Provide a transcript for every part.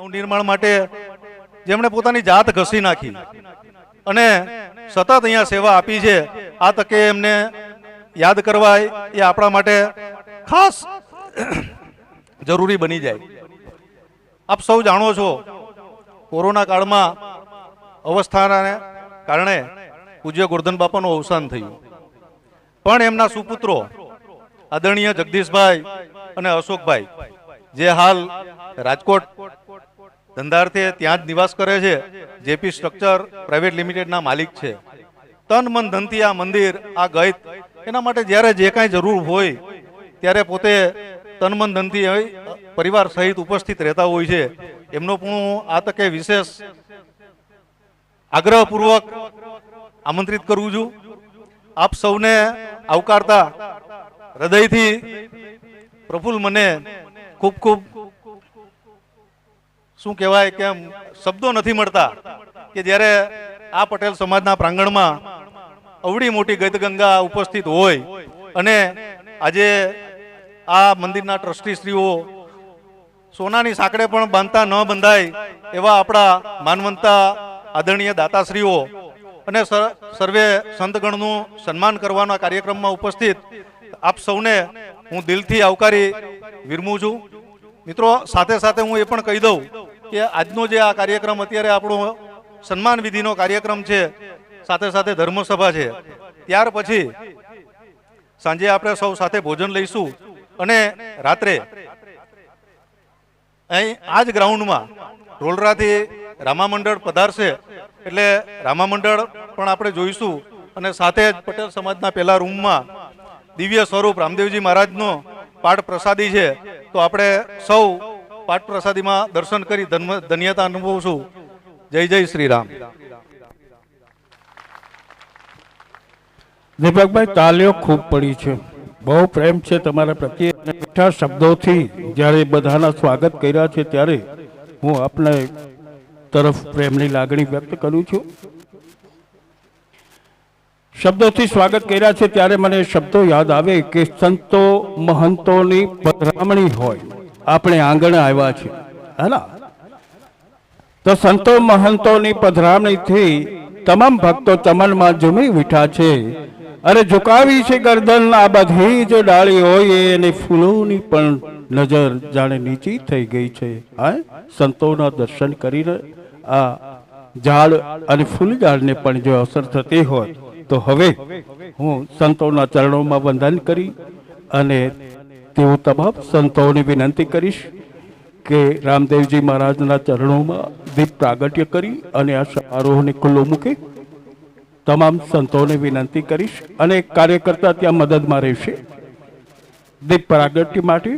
નવનિર્માણ માટે જેમણે પોતાની જાત ઘસી નાખી અને સતત અહીંયા સેવા આપી છે, આ તકે એમને યાદ કરવા એ આપણા માટે ખાસ જરૂરી બની જાય. આપ સૌ જાણો છો, કોરોના કાળમાં અવસ્થાના કારણે પૂજ્ય ગોરધન બાપાનું અવસાન થયું, પણ એમના સુપુત્રો આદરણીય જગદીશભાઈ અને અશોકભાઈ જે હાલ રાજકોટ ધંધાર્થે ત્યાં જ નિવાસ કરે છે, જેપી સ્ટ્રક્ચર પ્રાઇવેટ લિમિટેડના માલિક છે, તન મન ધનથી આ મંદિર આ ગઈત એના માટે જ્યારે જે કાંઈ જરૂર હોય ત્યારે પોતે તન મન ધનથી પરિવાર સહિત ઉપસ્થિત રહેતા હોય છે. એમનો પણ હું આ તકે વિશેષ આગ્રહપૂર્વક આમંત્રિત કરું છું. આપ સૌને આવકારતા હૃદયથી પ્રફુલ્લ મને ખૂબ ખૂબ શું કહેવાય કે શબ્દો નથી મળતા કે જ્યારે આ પટેલ સમાજના પ્રાંગણમાં અવડી મોટી ગીતગંગા ઉપસ્થિત હોય અને આજે આ મંદિરના ટ્રસ્ટીશ્રીઓ સોનાની સાંકળે પણ બાંધતા ન બંધાય એવા આપણા માનવંતા આદરણીય દાતાશ્રીઓ અને સર્વે સંતગણનું સન્માન કરવાના કાર્યક્રમમાં ઉપસ્થિત આપ સૌને હું દિલથી આવકારી વિરમું છું. મિત્રો, સાથે સાથે હું એ પણ કહી દઉં કે આજનો જે આ કાર્યક્રમ અત્યારે આપણો સન્માન વિધિનો કાર્યક્રમ છે, સાથે સાથે ધર્મસભા છે, ત્યાર પછી સાંજે આપણે સૌ સાથે ભોજન લઈશું અને રાત્રે અહીં આ જ ગ્રાઉન્ડમાં ઢોલરાથી રામા મંડળ પધારશે એટલે રામા મંડળ પણ આપણે જોઈશું અને સાથે જ પટેલ સમાજના પહેલા રૂમમાં દિવ્ય સ્વરૂપ રામદેવજી મહારાજનો પાઠ પ્રસાદી છે, તો આપણે સૌ પાઠ પ્રસાદીમાં દર્શન કરી ધન્યતા અનુભવશું. જય જય શ્રી રામ. દીપકભાઈ, તાલીઓ ખૂબ પડી છે, બહુ પ્રેમ છે તમારા પ્રત્યે. મીઠા શબ્દોથી જ્યારે બધાના સ્વાગત કર્યા છે ત્યારે હું આપને તરફ પ્રેમની લાગણી વ્યક્ત કરું છું. શબ્દોથી સ્વાગત કર્યા છે ત્યારે મને શબ્દો યાદ આવે કે સંતો મહંતોની પધરામણી હોય, આપણે આંગણે આવ્યા છે હેના, તો સંતો મહંતોની પધરામણીથી તમામ ભક્તો ચમનમાં ઝૂમી ઉઠ્યા છે અને ઝુકાવી છે ગરદન. આ બધી જે ડાળી હોય એની ફૂલોની પણ નજર જાણે નીચી થઈ ગઈ છે. હા, સંતોના દર્શન કરીને આ ઝાડ અને ફૂલ ઝાડને પણ જો અસર થતી હોય તો હવે હું સંતોના ચરણોમાં વંદન કરી અને તેઓ તમામ સંતોને વિનંતી કરીશ કે રામદેવજી મહારાજના ચરણોમાં દીપ પ્રાગટ્ય કરી અને આ સમારોહને ખુલ્લો મૂકે. તમામ સંતોને વિનંતી કરીશ અને કાર્યકર્તા ત્યાં મદદમાં રહેશે દીપ પ્રાગટ્ય માટે.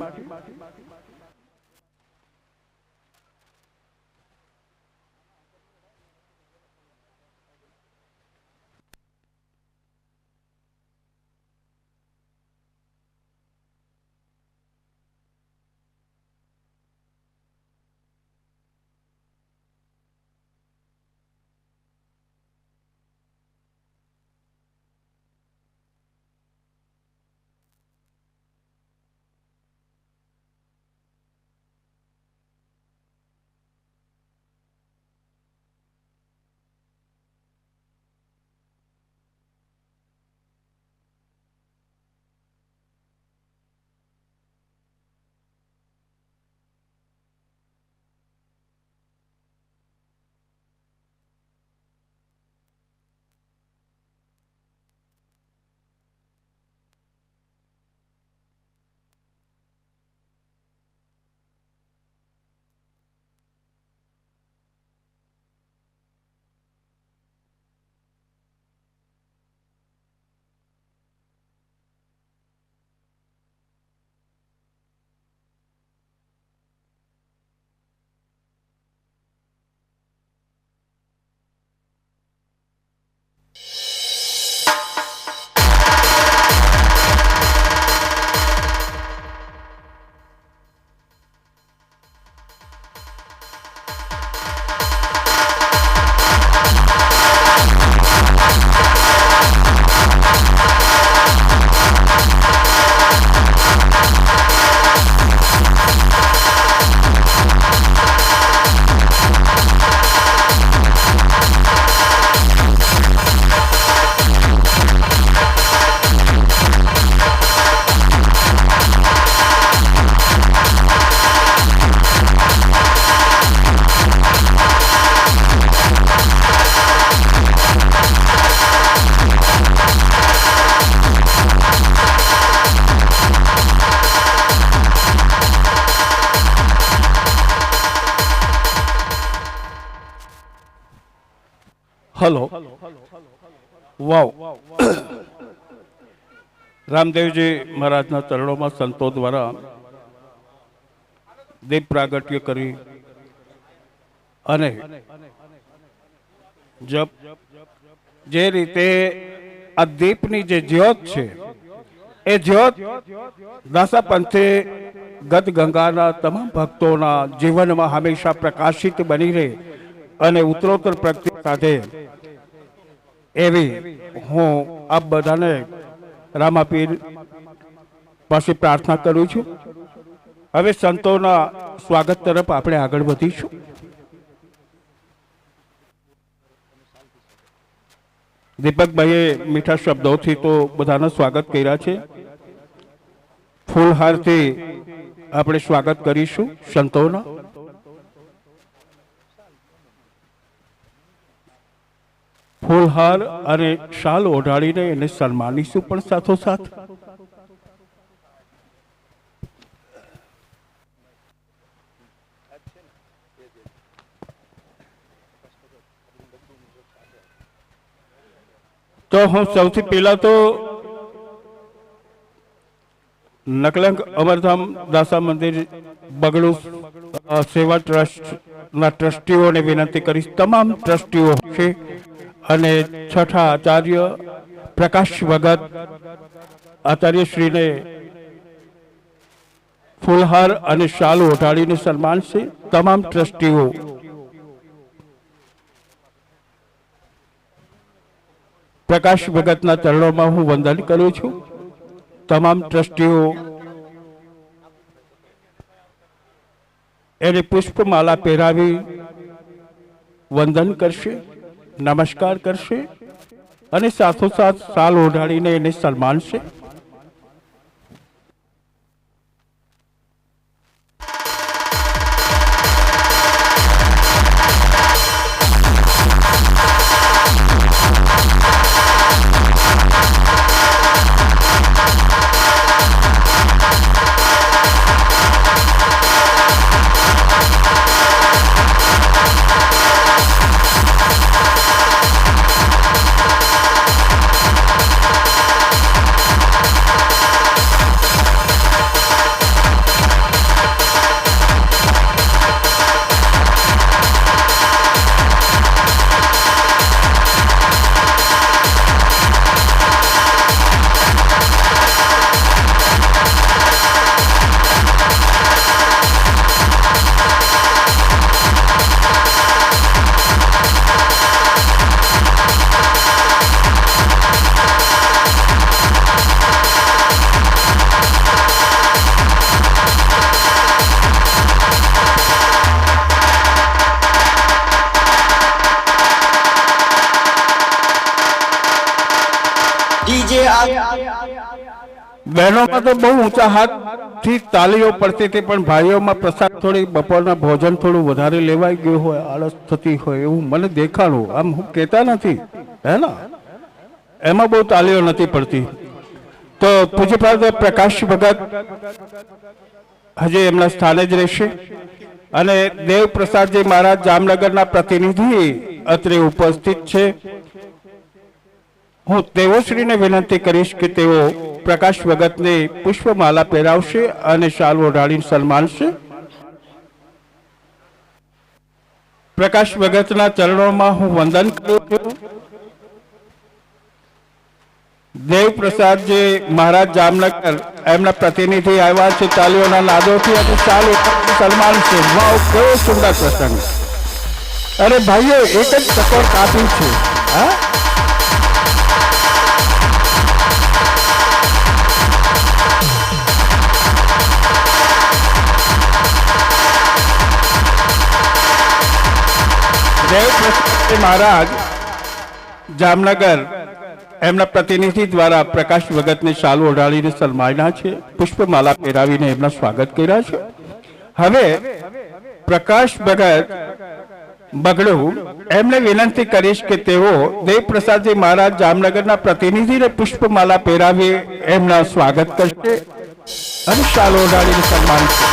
હલો. વાવ. રામદેવજી મહારાજના ચરણોમાં સંતો દ્વારા દીપ પ્રાગટ્ય કરી અને જપ જે રીતે આ દીપની જે જ્યોત છે એ જ્યોત દાસાપંથે ગત ગંગાના તમામ ભક્તોના જીવનમાં હંમેશા પ્રકાશિત બની રહે અને ઉત્તરોત્તર પ્રગતિ સાથે એવી હું આપ બધાને રામાપીર પાસે પ્રાર્થના કરું છું. હવે સંતોના સ્વાગત તરફ આપણે આગળ વધીશું. દીપકભાઈએ મીઠા શબ્દોથી તો બધાનું સ્વાગત કર્યા છે. ફૂલહારથી આપણે સ્વાગત કરીશું સંતોના. ફૂલહાર અને શાલ ઓઢાડીને એને સન્માનીશું પણ સાથોસાથ. તો હું સૌથી પહેલા તો નકલંક અમરધામ દાસા મંદિર બગડું સેવા ટ્રસ્ટના ટ્રસ્ટીઓને વિનંતી કરીશ. તમામ ટ્રસ્ટીઓ છે અને છઠ્ઠા આચાર્ય પ્રકાશ ભગત આચાર્યશ્રીને ફૂલહાર અને શાલ ઓઢાડીને સન્માન છે. તમામ ટ્રસ્ટીઓ પ્રકાશ ભગતના ચરણોમાં હું વંદન કરું છું. તમામ ટ્રસ્ટીઓ એને પુષ્પમાલા પહેરાવી વંદન કરશે, નમસ્કાર કરશે અને સાથોસાથ શાલ ઓઢાડીને એને સન્માનશે. બહેનોમાં તો બહુ ઊંચા હાથથી તાલીઓ પડતી હતી, પણ ભાઈઓમાં પ્રસાદ થોડી બપોરના ભોજન થોડું વધારે લેવાઈ ગયું હોય, આળસ થતી હોય એવું મને દેખાણું. આમ હું કહેતા નથી હે ને, એમાં બહુ તાલીઓ નથી પડતી. તો પૂજ્યપાદ પ્રકાશ ભગત હજી એમના સ્થાને જ રહેશે અને દેવ પ્રસાદજી મહારાજ જામનગરના પ્રતિનિધિ અત્રે ઉપસ્થિત છે. હું દેવશ્રીને વિનંતી કરીશ કે તેઓ પ્રકાશ ભગતને પુષ્પમાલા પહેરાવશે અને શાલ ઓઢાડીને સન્માનશે. પ્રકાશ ભગતના ચરણોમાં હું વંદન કરું છું. દેવ પ્રસાદજી મહારાજ જામનગર એમના પ્રતિનિધિ આવ્યા છે તાલીઓના નાદોથી અને શાલ ઓઢાડીને સન્માનશે. વાવ, કેવો સુંદર પ્રસંગ. અરે ભાઈઓ, એક જ ટકોર કાપી છે. હા, દેવ પ્રસાદજી મહારાજ જામનગર એમના પ્રતિનિધિ દ્વારા પ્રકાશ ભગતને શાલ ઓઢાડીને સન્માન્યા છે, પુષ્પમાલા પહેરાવીને એમના સ્વાગત કર્યા છે. હવે પ્રકાશ ભગત બગડું એમને વિનંતી કરીશ કે તેઓ દેવ પ્રસાદજી મહારાજ જામનગરના પ્રતિનિધિને પુષ્પમાલા પહેરાવી એમના સ્વાગત કરશે અને શાલ ઓઢાડીને સન્માન કરશે.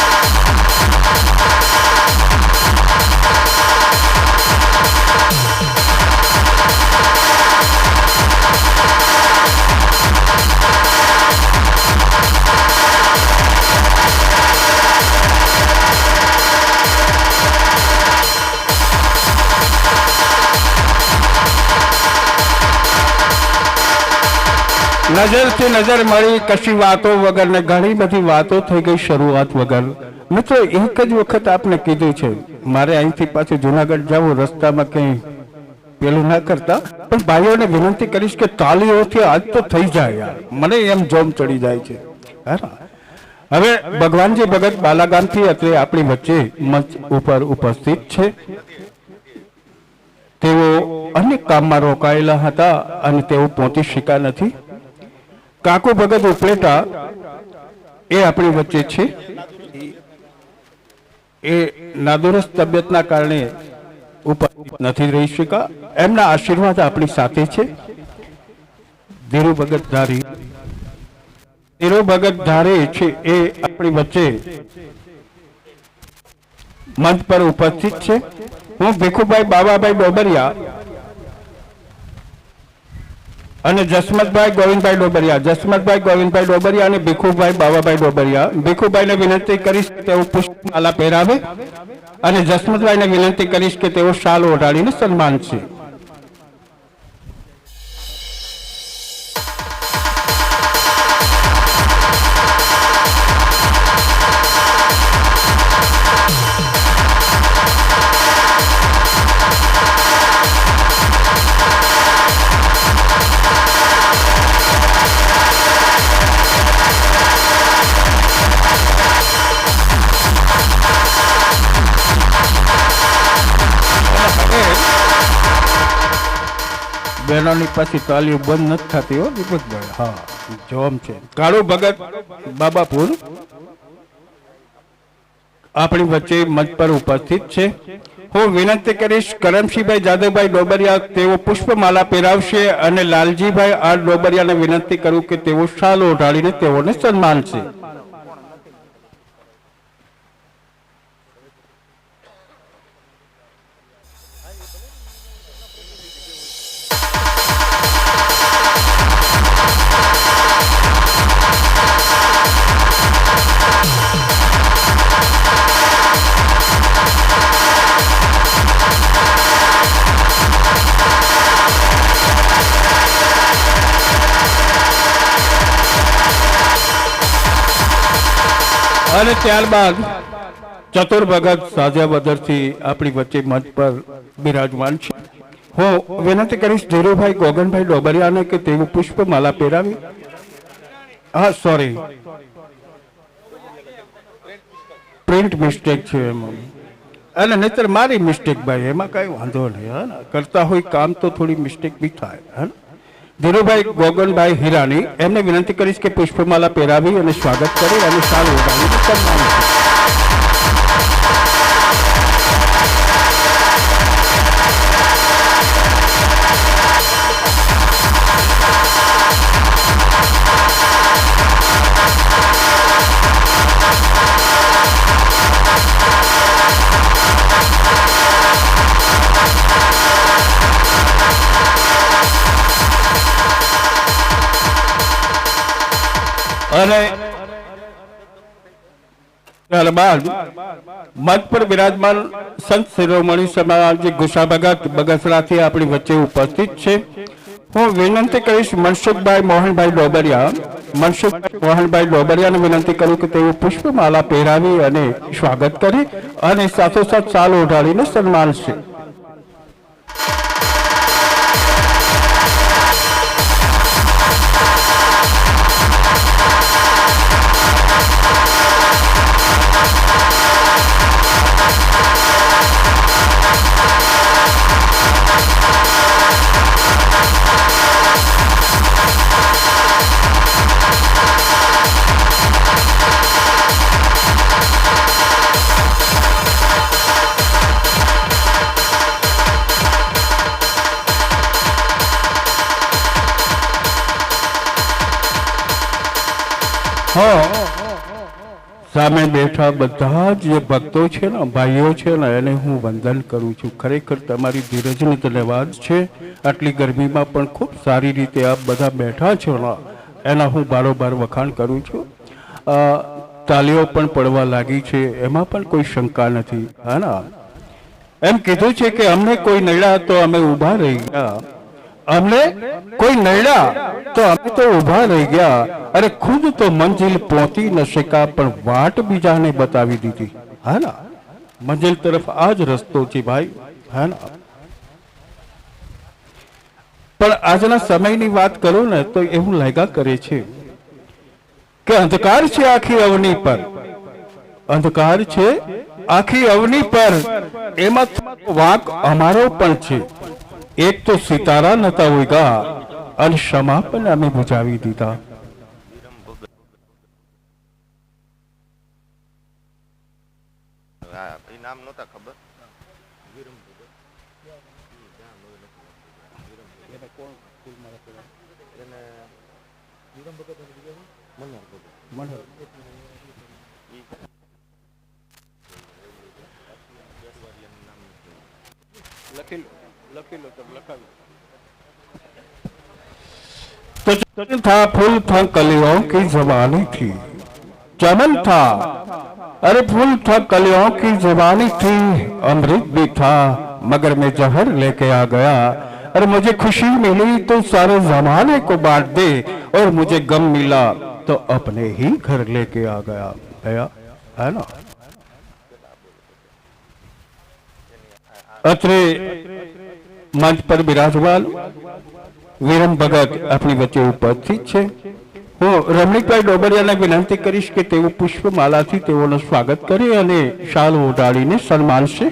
નજરથી નજર મળી કશી વાતો વગર ને ઘણી બધી વાતો થઈ ગઈ શરૂઆત વગર. મિત્રો એક જ વખત આપને કીધું છે મારે અહીંથી પાછું જુનાગઢ જવું, રસ્તામાં કંઈ પેલું ના કરતા, પણ ભાઈઓને વિનંતી કરીશ કે તાલીઓથી આજ તો થઈ જાય યાર, મને એમ જોમ ચડી જાય છે. હવે ભગવાનજી ભગત બાલાગામથી એટલે આપણી વચ્ચે મંચ ઉપર ઉપસ્થિત છે. તેઓ અનેક કામમાં રોકાયેલા હતા અને તેઓ પહોંચી શક્યા નથી. કાકુ ભગત ઉપલેટા એ આપણી વચ્ચે છે. એ નાદુરસ્ત તબિયતના કારણે ઉપસ્થિત નથી રહી શક્યા. એમના આશીર્વાદ આપણી સાથે છે. ધીરુ ભગત ધારી, ધીરુ ભગત ધારે છે એ આપણી વચ્ચે મંચ પર ઉપસ્થિત છે. હું ભીખુભાઈ બાવાભાઈ ડોબરિયા અને જસમતભાઈ ગોવિંદભાઈ ડોબરિયા, જસમતભાઈ ગોવિંદભાઈ ડોબરિયા અને ભીખુભાઈ બાવાભાઈ ડોબરિયા. ભીખુભાઈને વિનંતી કરીશ કે તેઓ પુષ્પમાલા પહેરાવે અને જસમતભાઈને વિનંતી કરીશ કે તેઓ શાલ ઓઢાડીને સન્માન છે. બહેનોની પાછી તાલીઓ બંધ નથી થતી હો દીપકભાઈ. હા, જોમ છે. કાળુ ભગત બાબાપુર આપણી વચ્ચે મંચ પર ઉપસ્થિત છે. હું વિનંતી કરીશ કરમસિંહભાઈ જાદવભાઈ ડોબરિયા, તેઓ પુષ્પમાલા પહેરાવશે અને લાલજીભાઈ આર ડોબરિયાને વિનંતી કરું કે તેઓ શાલ ઓઢાડીને તેઓને સન્માન છે. અને ત્યારબાદ ચતુર ભગત સાજાવદરથી આપણી વચ્ચે મંચ પર બિરાજમાન છે. હું વિનંતી કરીશ ધીરુભાઈ ગોગનભાઈ ડોબરિયાને કે તેઓ પુષ્પમાલા પહેરાવી. હા, સોરી, પ્રિન્ટ મિસ્ટેક છે એમાં, અને નહીતર મારી મિસ્ટેક ભાઈ, એમાં કઈ વાંધો નહીં. હા, કરતા હોય કામ તો થોડી મિસ્ટેક બી થાય. હા, ધીરુભાઈ ગોગનભાઈ હીરાની, એમને વિનંતી કરીશ કે પુષ્પમાલા પહેરાવી અને સ્વાગત કરી અને શાલ ઓઢાડીને સન્માન કરે. અને ત્યારબાદ મંચ પર બિરાજમાન સંત શિરોમણી સમાજ ગુસા ભગત બગસરાથી આપણી વચ્ચે ઉપસ્થિત છે. હું વિનંતી કરીશ મનસુખભાઈ મોહનભાઈ ડોબરિયા, મનસુખભાઈ મોહનભાઈ ડોબરિયાને વિનંતી કરું કે તેઓ પુષ્પમાલા પહેરાવી અને સ્વાગત કરે અને સાથોસાથ શાલ ઓઢાડીને સન્માન છે. સામે બેઠા બધા જ જે ભક્તો છે ને, ભાઈઓ છે ને, એને હું વંદન કરું છું. ખરેખર તમારી ધીરજને ધન્યવાદ છે. આટલી ગરમીમાં પણ ખૂબ સારી રીતે આપ બધા બેઠા છો ને, એના હું બારોબાર વખાણ કરું છું. તાલીઓ પણ પડવા લાગી છે, એમાં પણ કોઈ શંકા નથી. હા ના, એમ કીધું છે કે અમને કોઈ નડ્યા તો અમે ઊભા રહી ગયા અમને કોઈ નડ્યા તો અમે તો ઊભા રહી ગયા, અરે ખુદ તો મંજિલ પહોંચી ન શકા પણ વાટ બીજાને બતાવી દીધી. હા ના, મંજિલ તરફ આ જ રસ્તો છે ભાઈ. હા ના, પણ આજના સમયની વાત કરું ને તો એવું લાગ્યા કરે છે કે અંધકાર છે આખી અવની પર, અંધકાર છે આખી અવની પર, એમાં વાંક અમારો પણ છે. એક તો સિતારા નતા ઉગ્યા અને ક્ષમા પણ અમે બુજાવી દીધા. નામ નહોતા ખબર. तो चमन था फूल था कलियों की जबानी थी, चमन था अरे फूल था कलियों की जबानी थी, अमृत भी था मगर मैं जहर लेके आ गया, अरे मुझे खुशी मिली तो सारे जमाने को बांट दे और मुझे गम मिला तो अपने ही घर लेके आ गया. भैया है ना, અત્રે મંચ પર બિરાજમાન વિરમ ભગત આપણી વચ્ચે ઉપસ્થિત છે. હું રમણીકભાઈ ડોબરિયાને વિનંતી કરીશ કે તેઓ પુષ્પમાલાથી તેઓનું સ્વાગત કરે અને શાલ ઓઢાડીને સન્માનશે.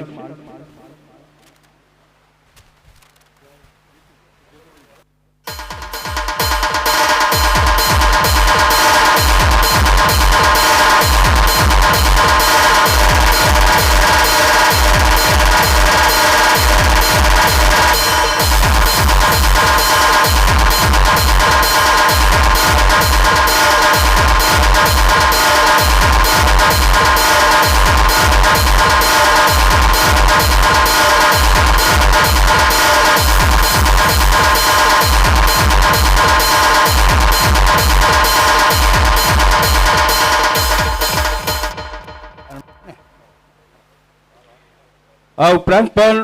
આ ઉપરાંત પણ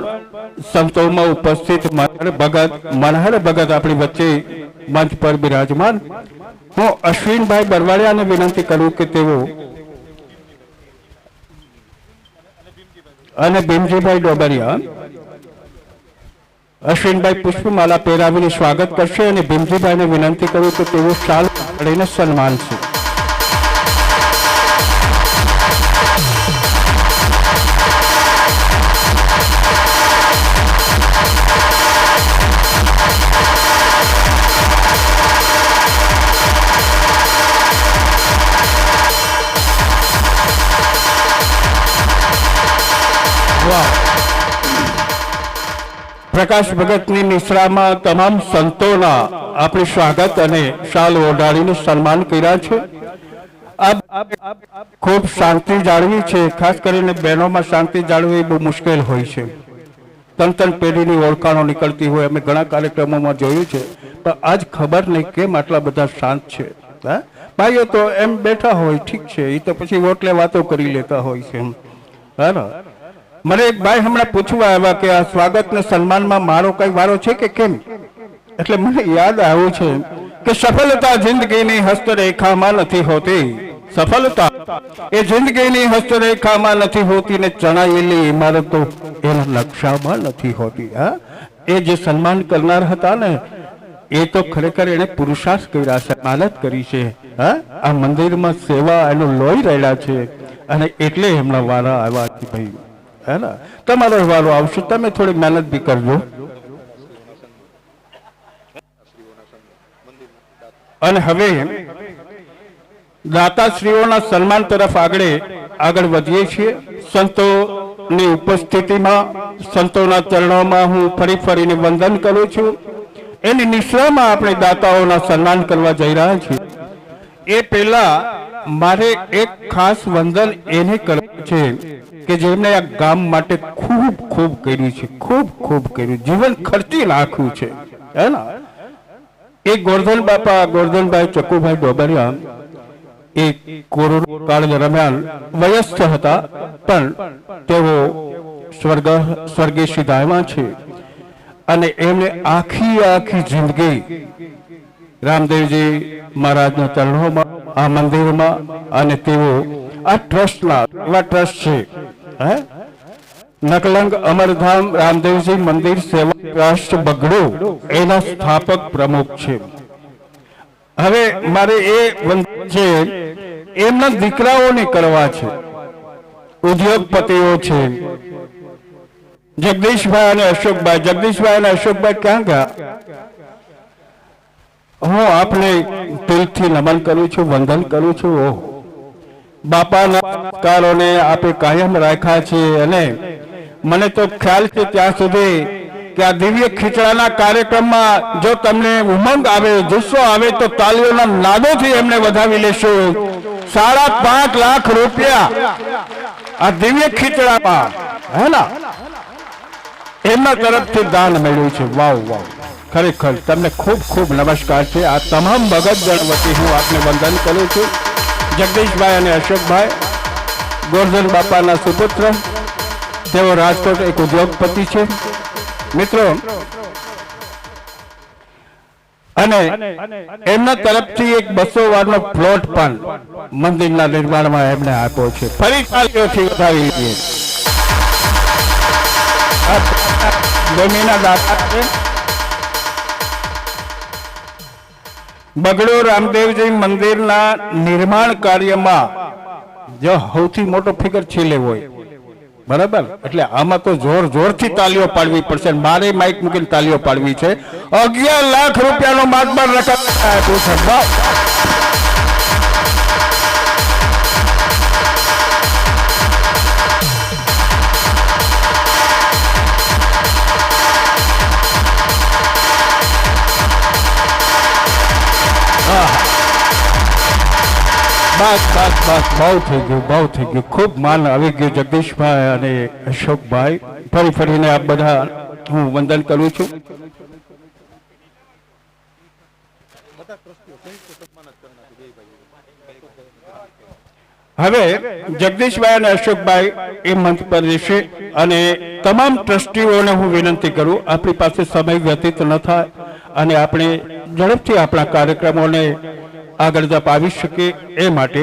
સંતોમાં ઉપસ્થિત મનહર ભગત આપણી વચ્ચે મંચ પર બિરાજમાન. હું અશ્વિનભાઈ બરવાડિયાને વિનંતી કરું કે તેઓ અને ભીમજીભાઈ ડોબરિયા અશ્વિનભાઈ પુષ્પમાલા પહેરાવીને સ્વાગત કરશે અને ભીમજીભાઈને વિનંતી કરું કે તેઓ શાલ ઓઢાડીને સન્માનશે. પ્રકાશ ભગતની નિશ્રામાં તમામ સંતોના આપણે સ્વાગત અને શાલ ઓઢાડીને સન્માન કર્યા છે. ખૂબ શાંતિ જાળવી છે, ખાસ કરીને બહેનોમાં શાંતિ જાળવી બહુ મુશ્કેલ હોય છે. તન પેઢીની ઓળખાણો નીકળતી હોય, અમે ઘણા કાર્યક્રમોમાં જોયું છે, પણ આજ ખબર નહીં કેમ આટલા બધા શાંત છે. ભાઈઓ તો એમ બેઠા હોય, ઠીક છે, એ તો પછી ઓટલે વાતો કરી લેતા હોય છે. હા, મને એક ભાઈ હમણાં પૂછવા આવ્યા કે આ સ્વાગત ને સન્માનમાં મારો કઈ વારો છે કે કેમ, એટલે મને યાદ આવ્યું છે કે સફળતા જિંદગીની હસ્તરેખામાં નથી હોતી, સફળતા એ જિંદગીની હસ્તરેખામાં નથી હોતી ને ચણાયેલી ઇમારતો એના નકશામાં નથી હોતી. હા, એ જે સન્માન કરનાર હતા ને એ તો ખરેખર એને પુરુષાર્થ કર્યા છે, મહેનત કરી છે. હા, આ મંદિરમાં સેવા એનું લોહી રહેલા છે અને એટલે એમના વારા આવ્યા છે. ભાઈ હે ને, તમારો વારો આવશે, તમે થોડી મહેનત બી કરજો. અને હવે દાતાશ્રીઓના સન્માન તરફ આગળ વધીએ છીએ. સંતોની ઉપસ્થિતિમાં સંતોના ચરણોમાં હું ફરીને વંદન કરું છું. એની નિશ્રામાં આપણે દાતાઓના સન્માન કરવા જઈ રહ્યા છીએ. એ પહેલા મારે એક ખાસ વંદન એને કરવું છે કે જેમને આ ગામ માટે ખૂબ કર્યું છે, ખૂબ કર્યું, જીવન ખર્ચી નાખ્યું છે. હે ને, એ ગોરધન બાપા ગોરધનભાઈ ચકુભાઈ ડોબરિયા એ કોરોના કાળ દરમિયાન વયસ્ક હતા, પણ તેઓ સ્વર્ગે સિધાયમાં છે અને એમને આખી જિંદગી રામદેવજી મહારાજના ચરણોમાં, આ મંદિરમાં, અને તેઓ આ ટ્રસ્ટના એવા ટ્રસ્ટ છે, હે, નકલંગ અમરધામ રામદેવજી મંદિર સેવા ટ્રસ્ટ બગડો, એના સ્થાપક પ્રમુખ છે. હવે મારે એ વંદન છે એમના દીકરાઓને કરવા છે, ઉદ્યોગપતિઓ છે, જગદીશભાઈ અને અશોકભાઈ. જગદીશભાઈ અને અશોકભાઈ ક્યાં ગયા? હું આપને દિલથી નમન કરું છું, વંદન કરું છું. ઓહ, બાપાના સંસ્કારોને આપે કાયમ રાખ્યા છે. અને મને તો ખ્યાલ છે ત્યાં સુધી કે આ દિવ્ય ખીચડાના કાર્યક્રમમાં જો તમને ઉમંગ આવે, જુસ્સો આવે, તો તાલીઓના નાદોથી એમને વધાવી લેશો. 5.5 લાખ રૂપિયા આ દિવ્ય ખીચડામાં, હે ના, એમના તરફથી દાન મળ્યું છે. વાવ વાવ, ખરેખર તમને ખૂબ ખૂબ નમસ્કાર છે. આ તમામ ભગતજન વતી હું આપને વંદન કરું છું. જગદીશભાઈ અને અશોકભાઈ ગોરધન બાપાના સુપુત્ર, તેઓ રાજકોટ એક ઉદ્યોગપતિ છે મિત્રો, અને એમના તરફથી એક 200 વારનો પ્લોટ પણ મંદિરના નિર્માણમાં એમને આપ્યો છે. ફરી તાળીઓથી વધાવી દઈએ. જમીનના દાતા છે. બગડો રામદેવજી મંદિરના નિર્માણ કાર્યમાં જો સૌથી મોટો ફિગર છેલ્લે હોય, બરાબર, એટલે આમાં તો જોરથી તાલીઓ પાડવી પડશે. મારે માઇક મૂકીને તાલીઓ પાડવી છે. 11 લાખ રૂપિયાનો માતબાર રકમ આપ્યું છે. બસ બહુ થઈ ગયું. ખૂબ માન આવી ગયું જગદીશભાઈ અને અશોકભાઈ. ફરીને આપ બધા હું વંદન કરું છું. હવે જગદીશભાઈ અને અશોકભાઈ એ મંચ પર રહેશે, અને તમામ ટ્રસ્ટીઓને હું વિનંતી કરું, આપણી પાસે સમય વ્યતીત ન થાય અને આપણે ઝડપથી આપણા કાર્યક્રમોને આગળ ધપાવી શકે એ માટે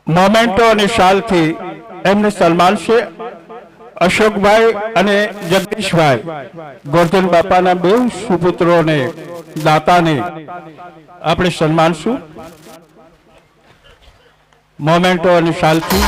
મોમેન્ટો અને શાલથી એમને સન્માનશે. અશોકભાઈ અને જગદીશભાઈ ગોરધન બાપાના 2 સુપુત્રોને, દાતાને આપણે સન્માનશું મોમેન્ટો અને શાલથી.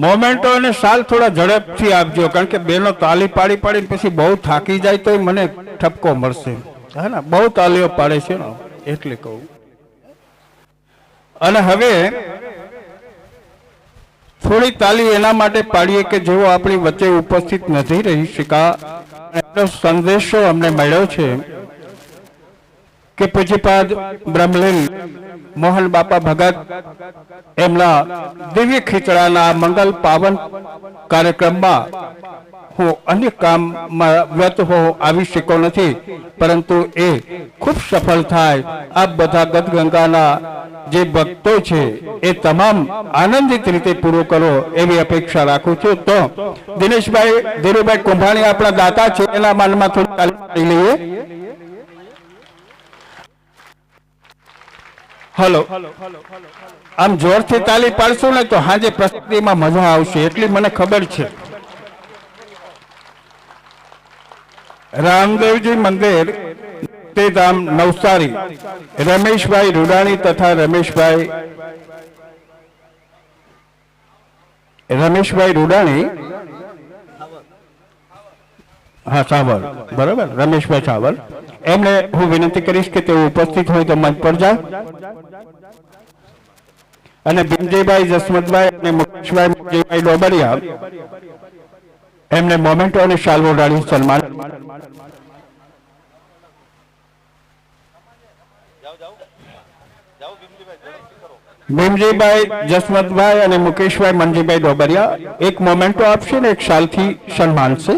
મોમેન્ટો અને શાલ થોડા ઝડપથી આપજો, કારણ કે બેનો તાલી પાડીને પછી બહુ થાકી જાય તો મને ઠપકો મળશે. હે ને, બહુ તાલીઓ પાડે છે ને એટલે કહું. અને હવે થોડી તાલી એના માટે પાડીએ કે જેઓ આપણી વચ્ચે ઉપસ્થિત નથી રહી શકા. સંદેશો અમને મળ્યો છે કે પૂજ્યપાદ બ્રહ્મલીન મોહન બાપા ભગત એમના દિવ્ય ખીચડાના મંગલ પાવન કાર્યક્રમમાં હું અન્ય કામમાં વ્યસ્ત આવી શક્યો નથી, પરંતુ એ ખૂબ સફળ થાય, આ બધા ગદગંગાના જે ભક્તો છે એ તમામ આનંદિત રીતે પૂરો કરો એવી અપેક્ષા રાખું છું. તો દિનેશભાઈ ધીરુભાઈ કુંભાણી આપણા દાતા છે, એના માનમાં થોડી તાલીમ લઈએ. હલો, આમ જોરથી તાલી પાડશું ને તો હાજે પ્રસ્તુતિમાં મજા આવશે એટલી મને ખબર છે. રામદેવજી મંદિર તે ધામ નવસારી રમેશભાઈ રૂડાણી તથા રમેશભાઈ રૂડાણી, હા સાવર, બરાબર, રમેશભાઈ સાવર, એમને હું વિનંતી કરીશ કે તેઓ ઉપસ્થિત હોય તો મંચ પર જાય. અને ભીમજીભાઈ જસવંતભાઈ અને મુકેશભાઈ ડોબરિયા એમને મોમેન્ટો અને શાલ ઓઢાડી સન્માન. ભીમજીભાઈ જસવંતભાઈ અને મુકેશભાઈ મનજીભાઈ ડોબરિયા એક મોમેન્ટો આપશે ને એક શાલથી સન્માન છે.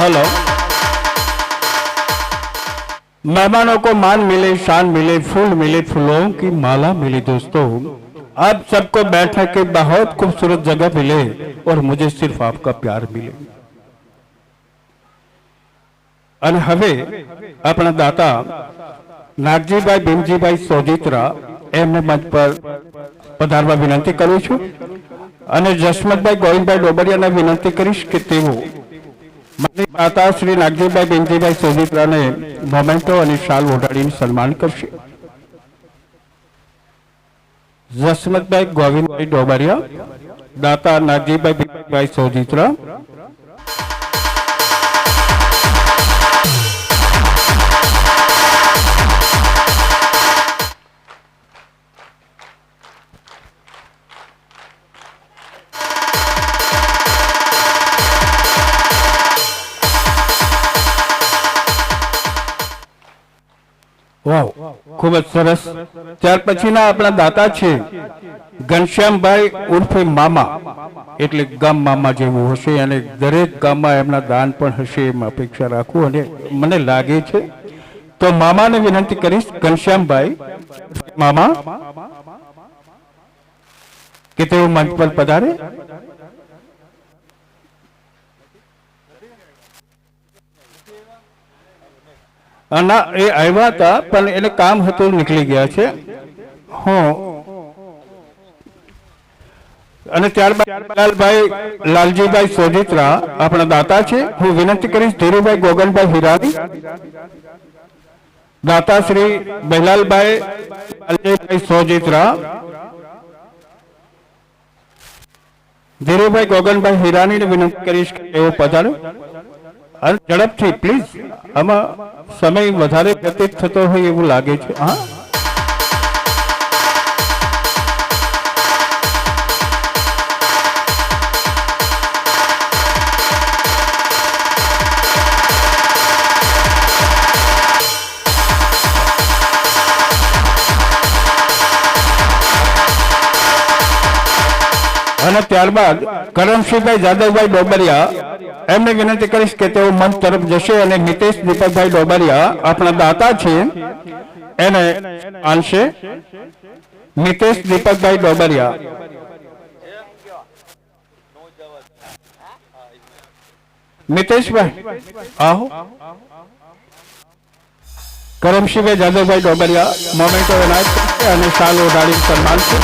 हेलो, मेहमानों को मान मिले, शान मिले, फूल मिले, फूलों की माला मिली. दोस्तों, आप सबको बैठने के बहुत खूबसूरत जगह मिले और मुझे सिर्फ आपका प्यार मिले. અને હવે આપણા દાતા નાગજીભાઈ ભીમજીભાઈ સોજિત્રા એમને મંચ પર પધારવા વિનંતી કરું છું. અને જસવંતભાઈ ગોવિંદભાઈ ડોબરિયાને વિનંતી કરીશ કે તેઓ દાતા શ્રી નાગજીભાઈ ભીમજીભાઈ સોજિત્રાને મોમેન્ટો અને શાલ ઓઢાડીને સન્માન કરશે. જસવંતભાઈ ગોવિંદભાઈ ડોબરિયા, દાતા નાગજીભાઈ ભીમજીભાઈ સોજિત્રા. વાવ, ખૂબ જ સરસ. ત્યાર પછીના આપણા દાતા છે ઘનશ્યામભાઈ ઉર્ફે મામા, એટલે ગામ મામા જેવું હશે અને દરેક ગામમાં એમના દાન પણ હશે એમ અપેક્ષા રાખું અને મને લાગે છે. તો મામાને વિનંતી કરીશ, ઘનશ્યામભાઈ મામા, કે તેઓ મંચ પર પધારે. ના, એ આવ્યા હતા પણ એને કામ હતું, નીકળી ગયા છે. હું અને ત્યારબાદ લાલજીભાઈ સોજિત્રા આપણા દાતા છે. હું વિનંતી કરીશ ધીરુભાઈ ગોગનભાઈ હિરાની, દાતા શ્રી બહેલાલભાઈ લાલજીભાઈ સોજિત્રા, ધીરુભાઈ ગોગનભાઈ હિરાનીને વિનંતી કરીશ કે તેઓ પધારે. અને ઝડપથી પ્લીઝ, આમાં સમય વધારે વ્યતીત થતો હોય એવું લાગે છે. હા, અને ત્યારબાદ કરમસિંહભાઈ જાદવભાઈ ડોબરિયા એમને વિનંતી કરીશ કે તેઓ મંચ તરફ જશે અને મિતેશ દીપકભાઈ ડોબરિયા આપણા દાતા છે એને આનશે. મિતેશ દીપકભાઈ ડોબરિયા, મિતેશભાઈ આવો. કરમસિંહભાઈ જાદવભાઈ ડોબરિયા મોમેન્ટો એનાયત કરશે અને શાલ ઓઢાડીને સન્માન છે.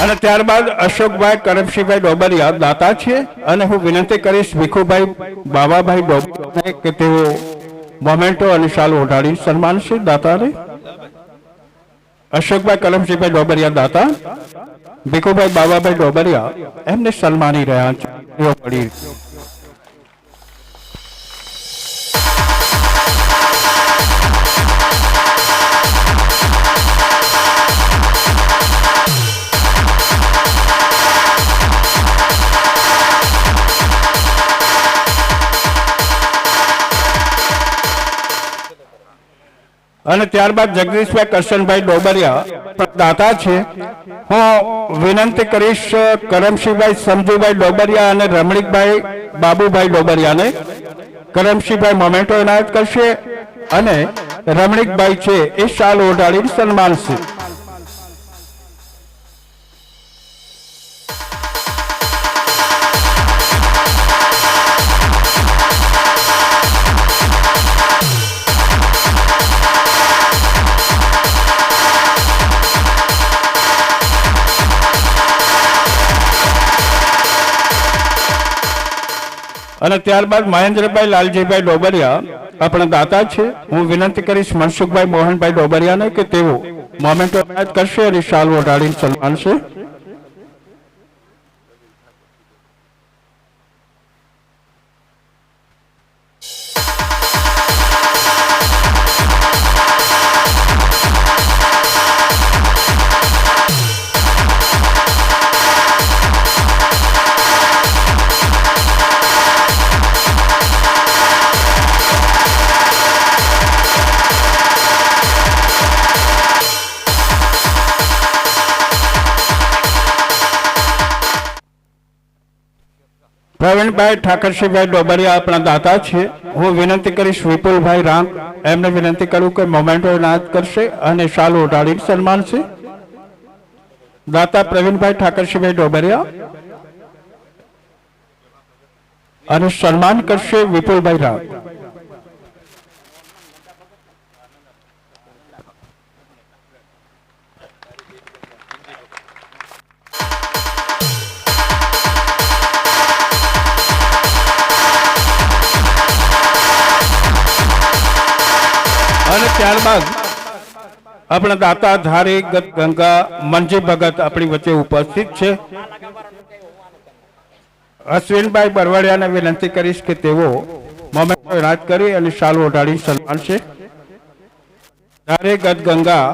અને ત્યારબાદ અશોકભાઈ કરમશીભાઈ ડોબરિયા દાતા છે અને હું વિનંતી કરીશ ભીખુભાઈ બાવાભાઈ ડોબરિયાને કે તેઓ મોમેન્ટો અને શાલ ઓઢાડી સન્માનશે દાતાને. અશોકભાઈ કરમશીભાઈ ડોબરિયા દાતા, ભીખુભાઈ બાવાભાઈ ડોબરિયા એમને સન્માની રહ્યા છે. તેઓ પડી અને ત્યારબાદ જગદીશભાઈ કરશનભાઈ ડોબરિયા દાતા છે. હું વિનંતી કરીશ કરમશીભાઈ સમજુભાઈ ડોબરિયા અને રમણીકભાઈ બાબુભાઈ ડોબરિયાને. કરમશીભાઈ મોમેન્ટો એનાયત કરશે અને રમણીકભાઈ છે એ શાલ ઓઢાડીને સન્માનશે. અને ત્યારબાદ મહેન્દ્રભાઈ લાલજીભાઈ ડોબરિયા આપણા દાતા છે. હું વિનંતી કરીશ મનસુખભાઈ મોહનભાઈ ડોબરિયાને કે તેઓ મોમેન્ટો એનાયત કરશે અને શાલ ઓઢાડીને સન્માનશે. પ્રવીણભાઈ ઠાકરસિંહભાઈ ડોબરિયા આપણા દાતા છે. હું વિનંતી કરીશ વિપુલભાઈ રાંગ એમને વિનંતી કરું કે મોમેન્ટો એનાયત કરશે અને શાલ ઓઢાડીને સન્માનશે. દાતા પ્રવીણભાઈ ઠાકરસિંહભાઈ ડોબરિયા અને સન્માન કરશે વિપુલભાઈ રાંગ. અને ત્યારબાદ આપણા દાતા ધારી ગંગા મંજી ભગત આપણી વચ્ચે ઉપસ્થિત છે. અશ્વિનભાઈ બરવાડિયાને વિનંતી કરીશ કે તેઓ મોમેન્ટો એનાયત કરી અને શાલ ઓઢાડી સન્માનશે. ધારી ગંગા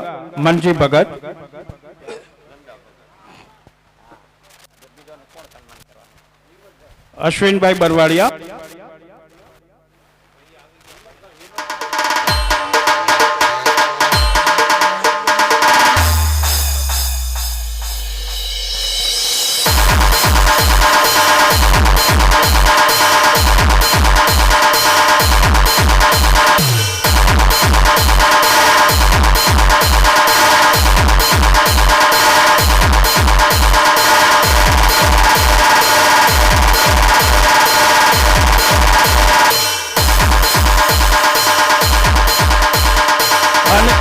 મંજી ભગત. અશ્વિનભાઈ બરવાડિયા.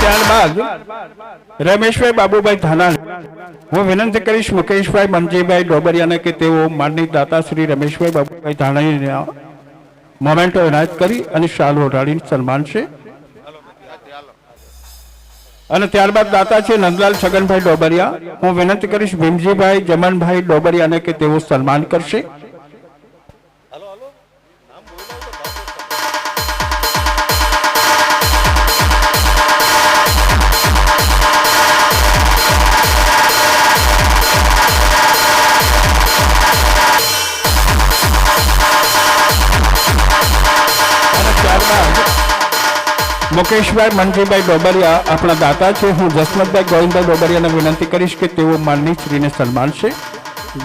ત્યારબાદ રમેશભાઈ બાબુભાઈ ધાનાણી. હું વિનંતી કરીશ મુકેશભાઈ મનજીભાઈ ડોબરિયાને કે તેઓ માનની દાતા શ્રી રમેશભાઈ બાબુભાઈ ધાનાણીને મોમેન્ટો એનાયત કરી અને શાલ ઓઢાડીને સન્માનશે. અને ત્યારબાદ દાતા છે નંદલાલ છગનભાઈ ડોબરિયા. હું વિનંતી કરીશ ભીમજીભાઈ જમનભાઈ ડોબરિયાને કે તેઓ સન્માન કરશે. મુકેશભાઈ મનજીભાઈ ડોબરિયા આપણા દાતા છે. હું જસમતભાઈ ગોવિંદભાઈ ડોબરિયાને વિનંતી કરીશ કે તેઓ માનની શ્રીને સન્માનશે,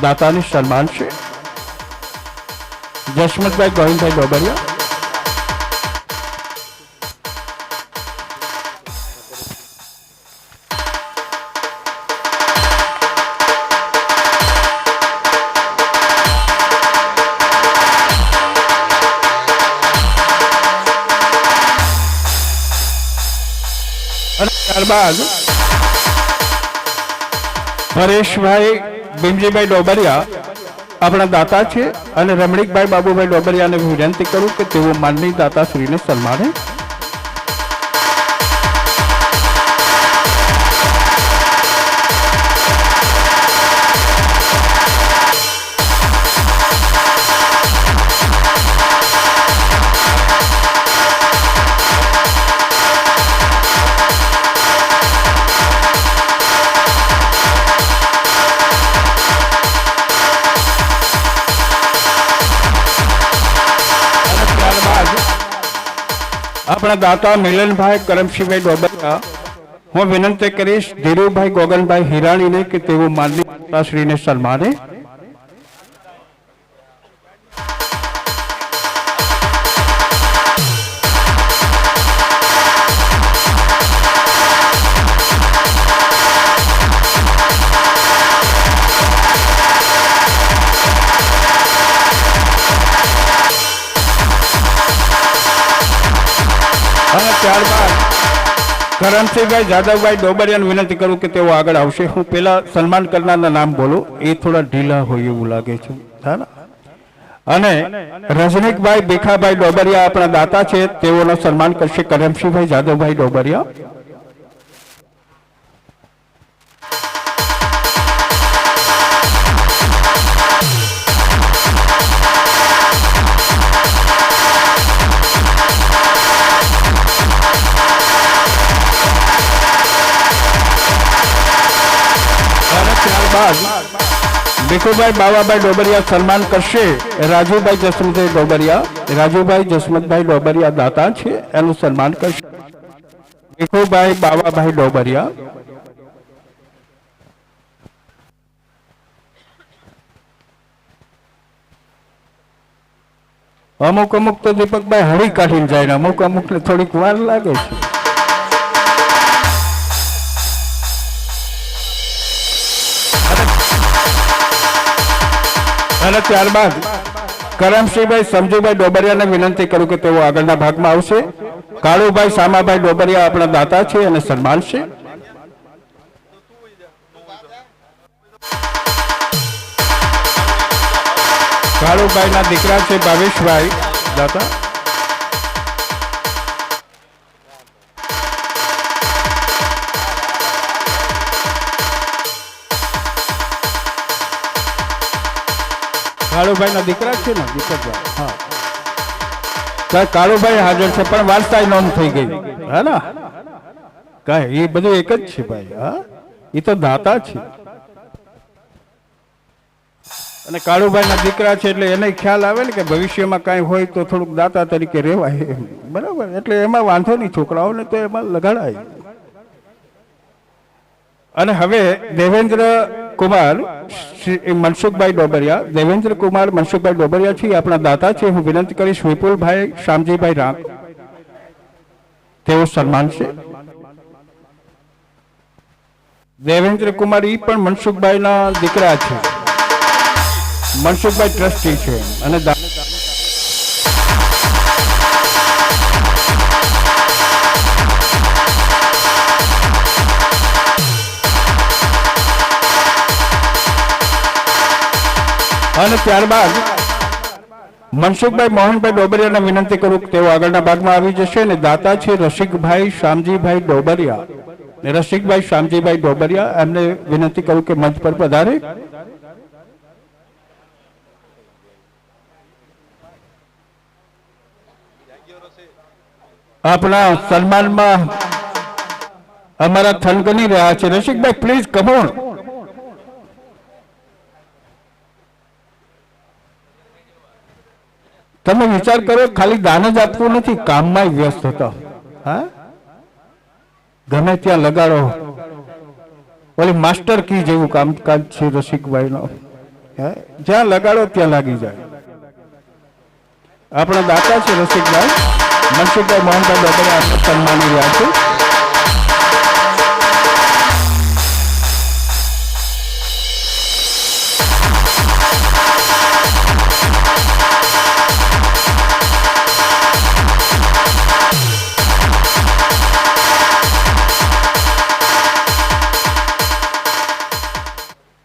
દાતાને સન્માનશે. જસમતભાઈ ગોવિંદભાઈ ડોબરિયા. ત્યારબાદ પરેશભાઈ ભીમજીભાઈ ડોબરિયા આપણા દાતા છે અને રમણીકભાઈ બાબુભાઈ ડોબરિયાને વિનંતી કરું કે તેઓ માનની દાતાશ્રીને સન્માને. આપણા દાતા મિલનભાઈ કરમશીભાઈ ડોબરિયા હું વિનંતી કરીશ ધીરુભાઈ ગોગનભાઈ હિરાણીને કે તેઓ માનની દાતાશ્રીને સન્માને. અને ત્યારબાદ કરમસિંહભાઈ જાદવભાઈ ડોબરિયાને વિનંતી કરું કે તેઓ આગળ આવશે. હું પેલા સન્માન કરનારના નામ બોલું, એ થોડા ઢીલા હોય એવું લાગે છે. અને રજનીકભાઈ ભીખાભાઈ ડોબરિયા આપણા દાતા છે, તેઓનો સન્માન કરશે કરમસિંહભાઈ જાદવભાઈ ડોબરિયા. ભીખુભાઈ બાવાભાઈ ડોબરિયા સન્માન કરશે રાજુભાઈ જસમતભાઈ ડોબરિયા. રાજુભાઈ જસમતભાઈ ડોબરિયા દાતા છે, એનું સન્માન કરશે ભીખુભાઈ બાવાભાઈ ડોબરિયા. અમુક અમુક તો દીપકભાઈ હળી કાઢીને જાય ને અમુક અમુક ને થોડીક વાર લાગે છે. અને ત્યારબાદ કરમસિંહભાઈ સમજુભાઈ ડોબરિયાને વિનંતી કરું કે તેઓ આગળના ભાગમાં આવશે. કાળુભાઈ સામાભાઈ ડોબરિયા આપણા દાતા છે અને સન્માન છે. કાળુભાઈના દીકરા છે ભાવેશભાઈ દાતા. કાળુભાઈ ના દીકરા છે ને દીપકભાઈ. હા, કાળુભાઈ હાજર છે પણ વારસાઈ નોંધ થઈ ગઈ. હા ને કઈ એ બધું એક જ છે ભાઈ. હા, એ તો દાતા છે અને કાળુભાઈ ના દીકરા છે એટલે એને ખ્યાલ આવે ને કે ભવિષ્યમાં કાંઈ હોય તો થોડુંક દાતા તરીકે રહેવાય. બરાબર, એટલે એમાં વાંધો નહીં, છોકરાઓને તો એમાં લગાડાય. અને હવે દેવેન્દ્ર કુમાર મનસુખભાઈ ડોબરિયા, દેવેન્દ્ર કુમાર મનસુખભાઈ ડોબરિયા છે, આપણા દાતા છે. હું વિનંતી કરીશ વિપુલભાઈ શામજીભાઈ રામ, તેઓ સન્માન છે. દેવેન્દ્ર કુમાર ઈ પણ મનસુખભાઈ ના દીકરા છે. મનસુખભાઈ ટ્રસ્ટી છે અને ત્યારબાદ મનસુખભાઈ મોહનભાઈ ડોબરિયાને વિનંતી કરું કે તેઓ આગળના ભાગમાં આવી જશે. અને દાતા છે રસિકભાઈ શામજીભાઈ ડોબરિયા. રસિકભાઈ શામજીભાઈ ડોબરિયા, એમને વિનંતી કરું કે મંચ પર પધારે. આપણા સન્માનમાં અમારા થનગની રહ્યા છે. Rasikbhai please come on. તમે વિચાર કરો, ખાલી દાન જ આપવું નથી, કામમાં વ્યસ્ત હતા. હા, ગમે ત્યાં લગાડો. ઓલી માસ્ટર કી જેવું કામકાજ છે રસિકભાઈ નો. જ્યાં લગાડો ત્યાં લાગી જાય. આપણા દાતા છે રસિકભાઈ. મનસુખભાઈ મોહનભાઈ ડોબરિયા સન્માની રહ્યા છે.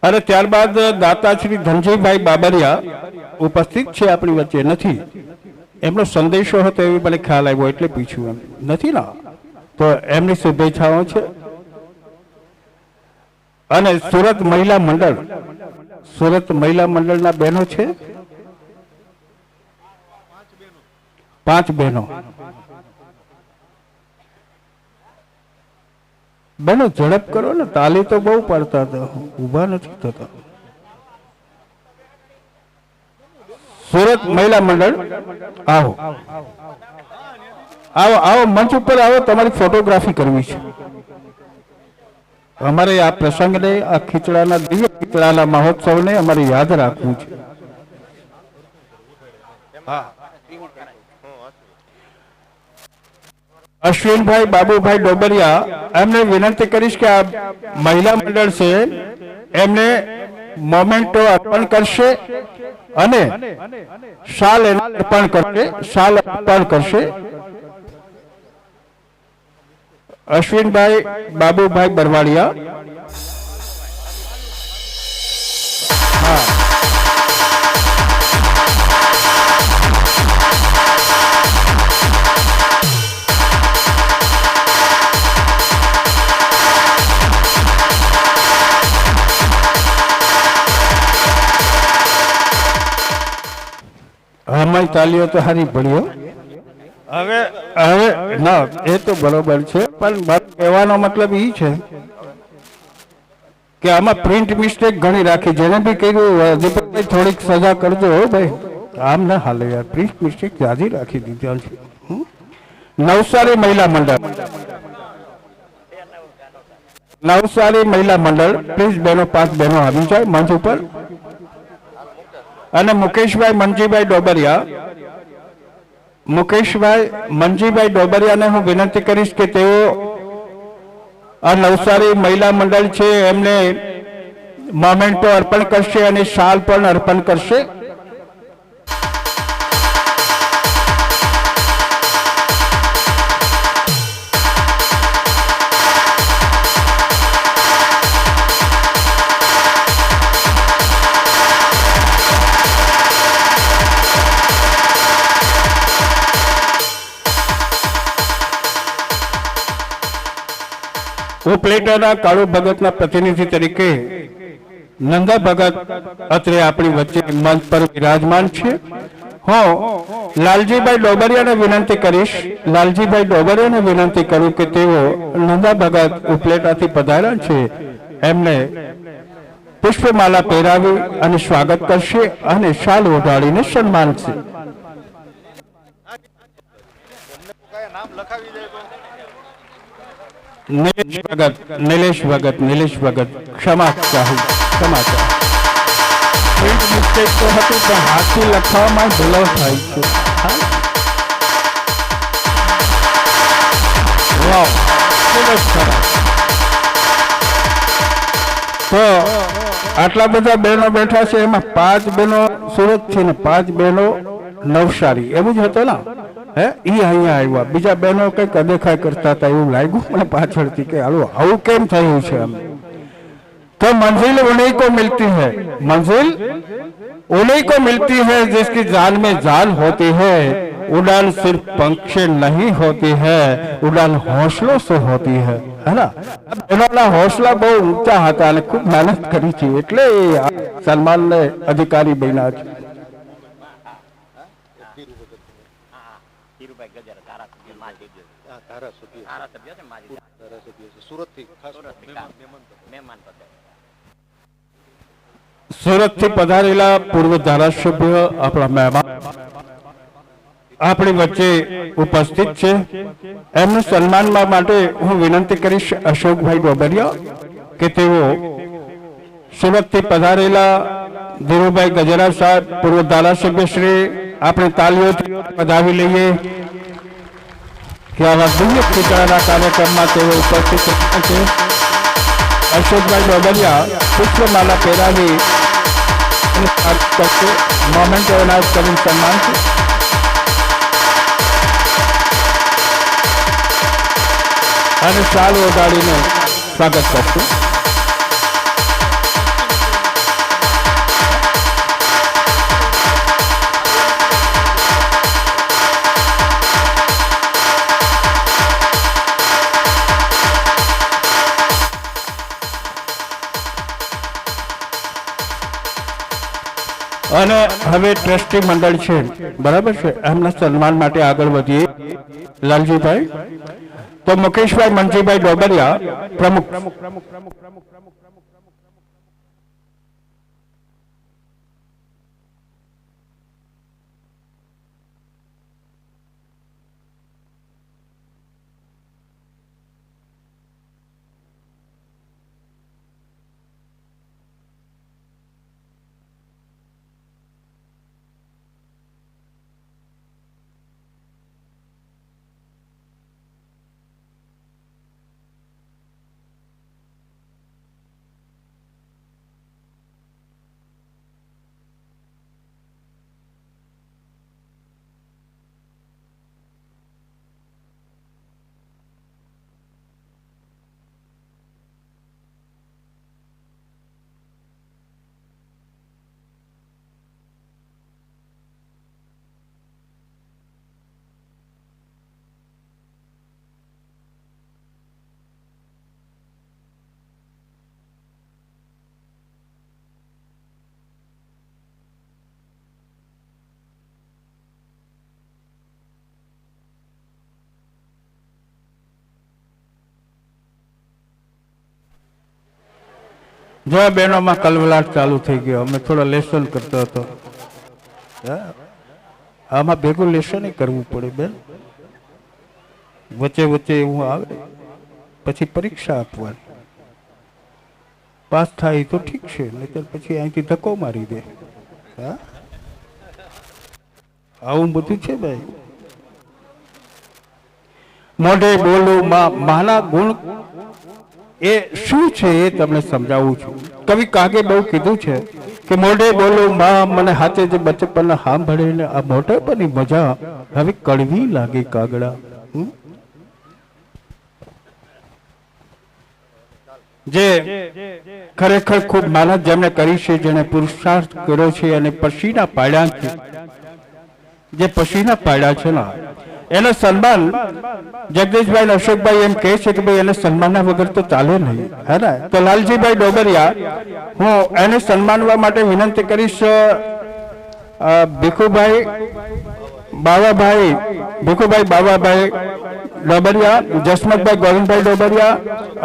અને ત્યારબાદ દાતા શ્રી ધનજીભાઈ બાબરિયા ઉપસ્થિત છે, આપણી વચ્ચે નથી. એમનો સંદેશો હતો એવી મને ખ્યાલ આવ્યો એટલે પૂછ્યું. એમ નથી ને, તો એમની શુભેચ્છાઓ છે. અને સુરત મહિલા મંડળના બહેનો છે, 5 બહેનો. બહેનો ઝડપ કરો ને, તાલી તો બહુ પડતા હતા, ઊભા નથી થતા. સુરત મહિલા મંડળ, આવો આવો આવો, મંચ ઉપર આવો, તમારી ફોટોગ્રાફી કરવી છે. અમારે આ પ્રસંગને, આ ખીચડાના દિવ્ય ખીચડાના મહોત્સવને અમારે યાદ રાખવું છે. અશ્વિનભાઈ બાબુભાઈ ડોબરિયા, એમને વિનંતી કરીશ કે આ મહિલા મંડળ છે એમને મોમેન્ટો અર્પણ કરશે અને શાલ અર્પણ કરશે. અશ્વિનભાઈ બાબુભાઈ બરવાડિયા. અમારી તાલીઓ તો હારી પડ્યો. હવે ના, એ તો બરોબર છે, પણ કહેવાનો મતલબ એ છે કે આમાં પ્રિન્ટ મિસ્ટેક ઘણી રાખી. જેને બી કહ્યું દીપકભાઈ થોડીક સજા કરજો ભાઈ, આમ ના હાલે યાર, પ્રિન્ટ મિસ્ટેક યાદી રાખી દીધા છે. નવસારી મહિલા મંડળ, પ્લીઝ બહેનો, 5 બહેનો આવી જાય મંચ ઉપર. અને મુકેશભાઈ મંજીભાઈ ડોબરિયાને હું વિનંતી કરીશ કે તેઓ આ નવસારી મહિલા મંડળ છે એમને મોમેન્ટો અર્પણ કરશે અને શાલ પણ અર્પણ કરશે. ઉપલેટાના કાળુ ભગતના પ્રતિનિધિ તરીકે નંદા ભગત અત્રે આપણી વચ્ચે મંચ પર વિરાજમાન છે. હું લાલજીભાઈ ડોબરિયાને વિનંતી કરું કે તેઓ નંદા ભગત ઉપલેટાથી પધાર્યા છે એમને પુષ્પમાલા પહેરાવી અને સ્વાગત કરશે અને શાલ ઓઢાડીને સન્માનશે. નિલેશ ભગત ક્ષમા ચાહું. પ્રિન્ટ મિસ્ટેક તો હતું પણ હાથથી લખવામાં ભૂલો થાય છે. વાવ, ખૂબ જ સરસ. તો આટલા બધા બહેનો બેઠા છે, એમાં 5 બહેનો સુરત છે ને 5 બહેનો નવસારી, એવું જ હતું ને? હે, ઈ અહીંયા આવ્યા. બીજા બહેનો કંઈક અદેખાઈ કરતા હતા એવું લાગ્યું મને પાછળથી કે હાલો આવું કેમ થયું છે. तो मंजिल उन्हीं को मिलती है जिसकी जान में जान होती है. उड़ान सिर्फ पंख से नहीं होती है, उड़ान हौसलों से होती है ना. એના હોસલા બહુ ઊંચા હતા અને ખૂબ મહેનત કરી છે એટલે સન્માનને અધિકારી બન્યા છે. સુરતથી પધારેલા પૂર્વ ધારાસભ્ય આપણા મહેમાન આપણી વચ્ચે ઉપસ્થિત છે. એમનું સન્માનવા માટે હું વિનંતી કરીશ અશોકભાઈ ડોબરિયા કે તેઓ સુરતથી પધારેલા ધીરુભાઈ ગજેરા સાહેબ પૂર્વ ધારાસભ્ય શ્રી આપણે તાલીઓથી વધાવી લઈએ કે આવા દિવ્ય ખીચડાના કાર્યક્રમમાં તેઓ ઉપસ્થિત છે. અશોકભાઈ ડોબરિયા પુષ્પમાલા પહેરાવી મોમેન્ટ એનાયત કરીને સન્માન છે. અને શાલ ઓઢાડીને સ્વાગત કરશું. અને હવે ટ્રસ્ટી મંડળ છે, બરાબર છે, એમના સન્માન માટે આગળ વધીએ. લાલજીભાઈ, તો મુકેશભાઈ મંજીભાઈ ડોબરિયા પ્રમુખ. જો બહેનોમાં કલવલાટ ચાલુ થઈ ગયો. અમે થોડા લેસન કરતો હતો. આમાં ભેગું લેસન કરવું પડે બેન, વચ્ચે વચ્ચે એવું આવે, પછી પરીક્ષા આપવાની. પાસ થાય તો ઠીક છે, નહીતર પછી અહીંથી ધક્કો મારી દે. હા, આવું બધું છે ભાઈ. મોઢે બોલું માના ગુણ એ શું છે એ તમને સમજાવું છું. કવિ કાગે બહુ કીધું છે કે મોઢે બોલું માં મને હાથે જે બચપન સાંભળે ને આ મોઢેપણની મજા હવે કડવી લાગે કાગડા. જે ખરેખર ખૂબ મહેનત જેમણે કરી છે, જેને પુરુષાર્થ કર્યો છે અને પસીના પાડ્યા છે, જે પસીના પાડ્યા છે ને એનો સન્માન જગદીશભાઈ અશોકભાઈ એમ કહે છે કે ભાઈ એને સન્માનના વગર તો ચાલે નહીં, હે ને? તો લાલજીભાઈ ડોબરિયા, હું એને સન્માનવા માટે વિનંતી કરીશ. ભીખુભાઈ બાવાભાઈ ડોબરિયા, જસમતભાઈ ગોવિંદભાઈ ડોબરિયા,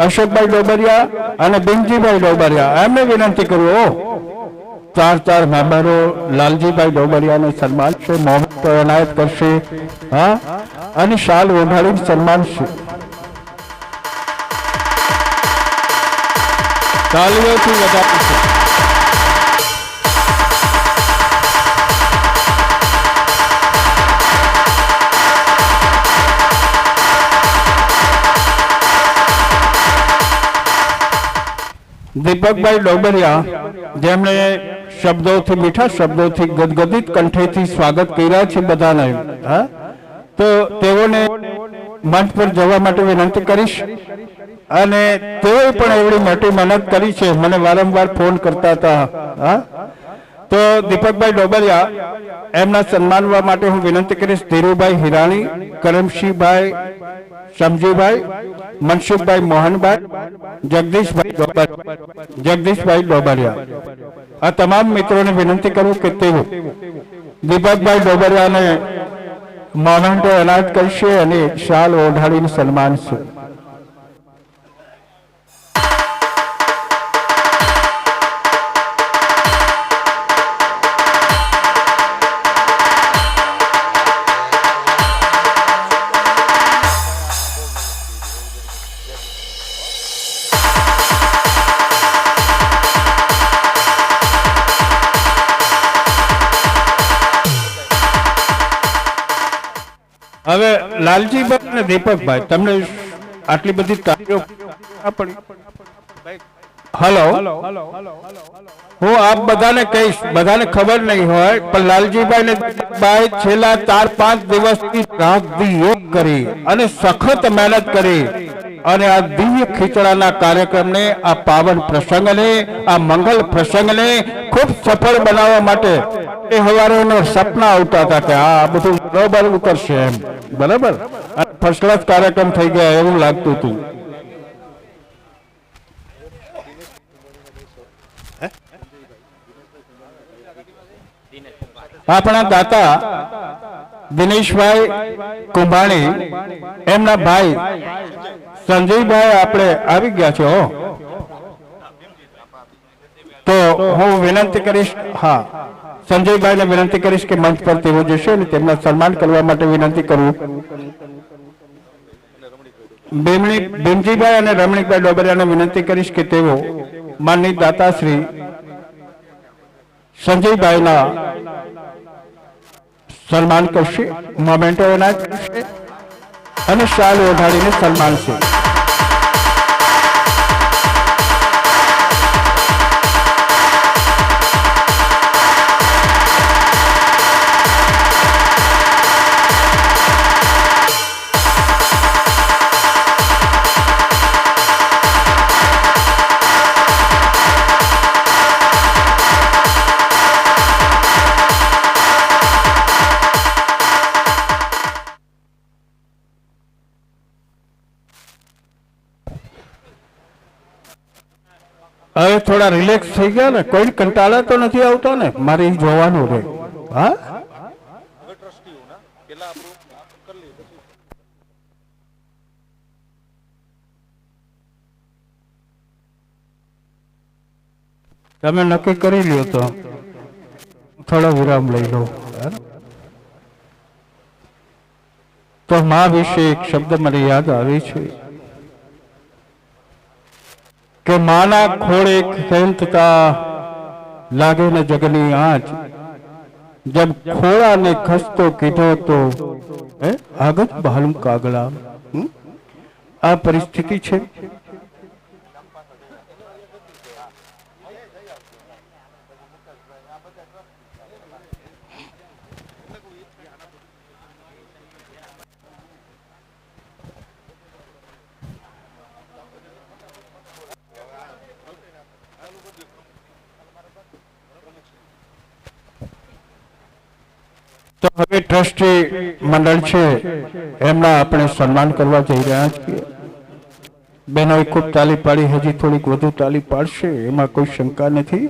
અશોકભાઈ ડોબરિયા અને બિંજીભાઈ ડોબરિયા, એમને વિનંતી કરું. ચાર મેમ્બરો લાલજીભાઈ ડોબરિયાને સન્માન છે, મોહમ્મદ એનાયત કરશે. હા, અને શાલ ઓઢાડીને સન્માન છે. તાલીઓથી વધારે છે. દીપકભાઈ ડોબરિયા, જેમણે શબ્દોથી, મીઠા શબ્દોથી, ગદગદિત કંઠેથી સ્વાગત કર્યા છે બધાને. હા, તો તેઓને મંચ પર જવા માટે વિનંતી કરીશ. અને તેઓએ પણ એવડી મોટી મહેનત કરી છે, મને વારંવાર ફોન કરતા હતા. હા, તો દીપકભાઈ ડોબરિયા એમના સન્માનવા માટે હું વિનંતી કરીશ. ધીરુભાઈ હિરાણી, કરમસિંહભાઈ, સમજીભાઈ, મનસુખભાઈ મોહનભાઈ, જગદીશભાઈ ડોબરિયા, આ તમામ મિત્રોને વિનંતી કરું કે તેઓ દીપકભાઈ ડોબરિયાને મોમેન્ટો એનાયત કરશે અને શાલ ઓઢાડીને સન્માન છે. હવે લાલજીભાઈ અને દીપકભાઈ, તમને આટલી બધી તાળીઓ પડી. હલો, હું આપ બધાને કહીશ, બધાને ખબર નહીં હોય, પણ લાલજીભાઈ ને દીપકભાઈ છેલ્લા 4-5 દિવસથી રાત દી એક કરી અને સખત મહેનત કરી અને આ દિવ્ય ખીચડાના કાર્યક્રમને, આ પાવન પ્રસંગને, આ મંગલ પ્રસંગને ખૂબ સફળ બનાવવા માટે એ હવારેનો સપના આવતા હતા કે આ બધું બરોબર ઉતરશે એમ, બરાબર, ફર્સ્ટ ક્લાસ કાર્યક્રમ થઈ ગયા એવું લાગતું હતું. આપણા દાતા દિનેશભાઈ કુંભાણી એમના ભાઈ સંજયભાઈ આપણે આવી ગયા છો, તો હું વિનંતી કરીશ, હા સંજયભાઈને વિનંતી કરીશ કે મંચ પર તેઓ જશે અને તેમના સન્માન કરવા માટે વિનંતી કરું. ભીમજીભાઈ અને રમણીકભાઈ ડોબરિયાને વિનંતી કરીશ કે તેઓ માનનીય દાતાશ્રી સંજયભાઈના સન્માન કરશે, મોમેન્ટો એનાયત કરશે અને શાલ ઓઢાડીને સન્માનશે. હવે થોડા રિલેક્સ થઈ ગયા ને, કોઈ કંટાળા તો નથી આવતો ને, મારે જોવાનું રહે. હા તમે નક્કી કરી લ્યો તો થોડો વિરામ લઈ લો. તો મા વિશે એક શબ્દ મને યાદ આવે છે કે માના ખોળે ખેંચતા લાગે ને જગની આંચ, જબ ખોળા ને ખસતો કીધો તો આગત બહાલું કાગડા. આ પરિસ્થિતિ છે. તો હવે ટ્રસ્ટી મંડળ છે એમના આપણે સન્માન કરવા જઈ રહ્યા છીએ. બહેનોએ ખૂબ તાલી પાડી, હજી થોડીક વધુ તાલી પાડશે એમાં કોઈ શંકા નથી.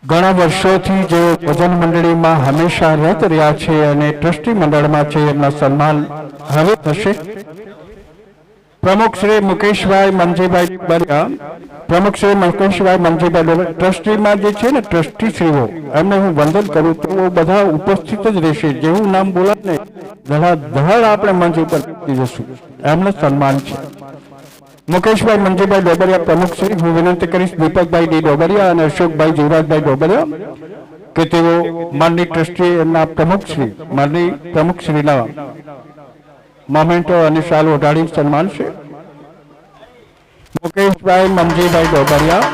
ઘણા વર્ષોથી જે ભજન મંડળીમાં હંમેશા રત રહ્યા છે અને ટ્રસ્ટી મંડળમાં છે એમના સન્માન હવે થશે. પ્રમુખ શ્રી મુકેશભાઈ મંજીભાઈ ડોબરિયા, પ્રમુખ શ્રી મુકેશભાઈ મંજીભાઈ ડોબરિયા ટ્રસ્ટીમાં જે છે ને ટ્રસ્ટીશ્રીઓ, એમને હું વંદન કરું તો બધા ઉપસ્થિત જ રહેશે. જેવું નામ બોલાય ને ધડાધડ આપણે મંચ ઉપર જશું. એમનું સન્માન છે. મુકેશભાઈ મંજીભાઈ ડોબરિયા પ્રમુખ શ્રી, હું વિનંતી કરીશ દીપકભાઈ ડી ડોબરિયા અને અશોકભાઈ જીવરાજભાઈ ડોબરિયા કે તેઓ માનની ટ્રસ્ટી એમના પ્રમુખ શ્રી, માનની પ્રમુખ શ્રીના મોમેન્ટો અને શાલ ઓઢાડી સન્માન છે. Mukeshbhai Manjibhai Dobariya.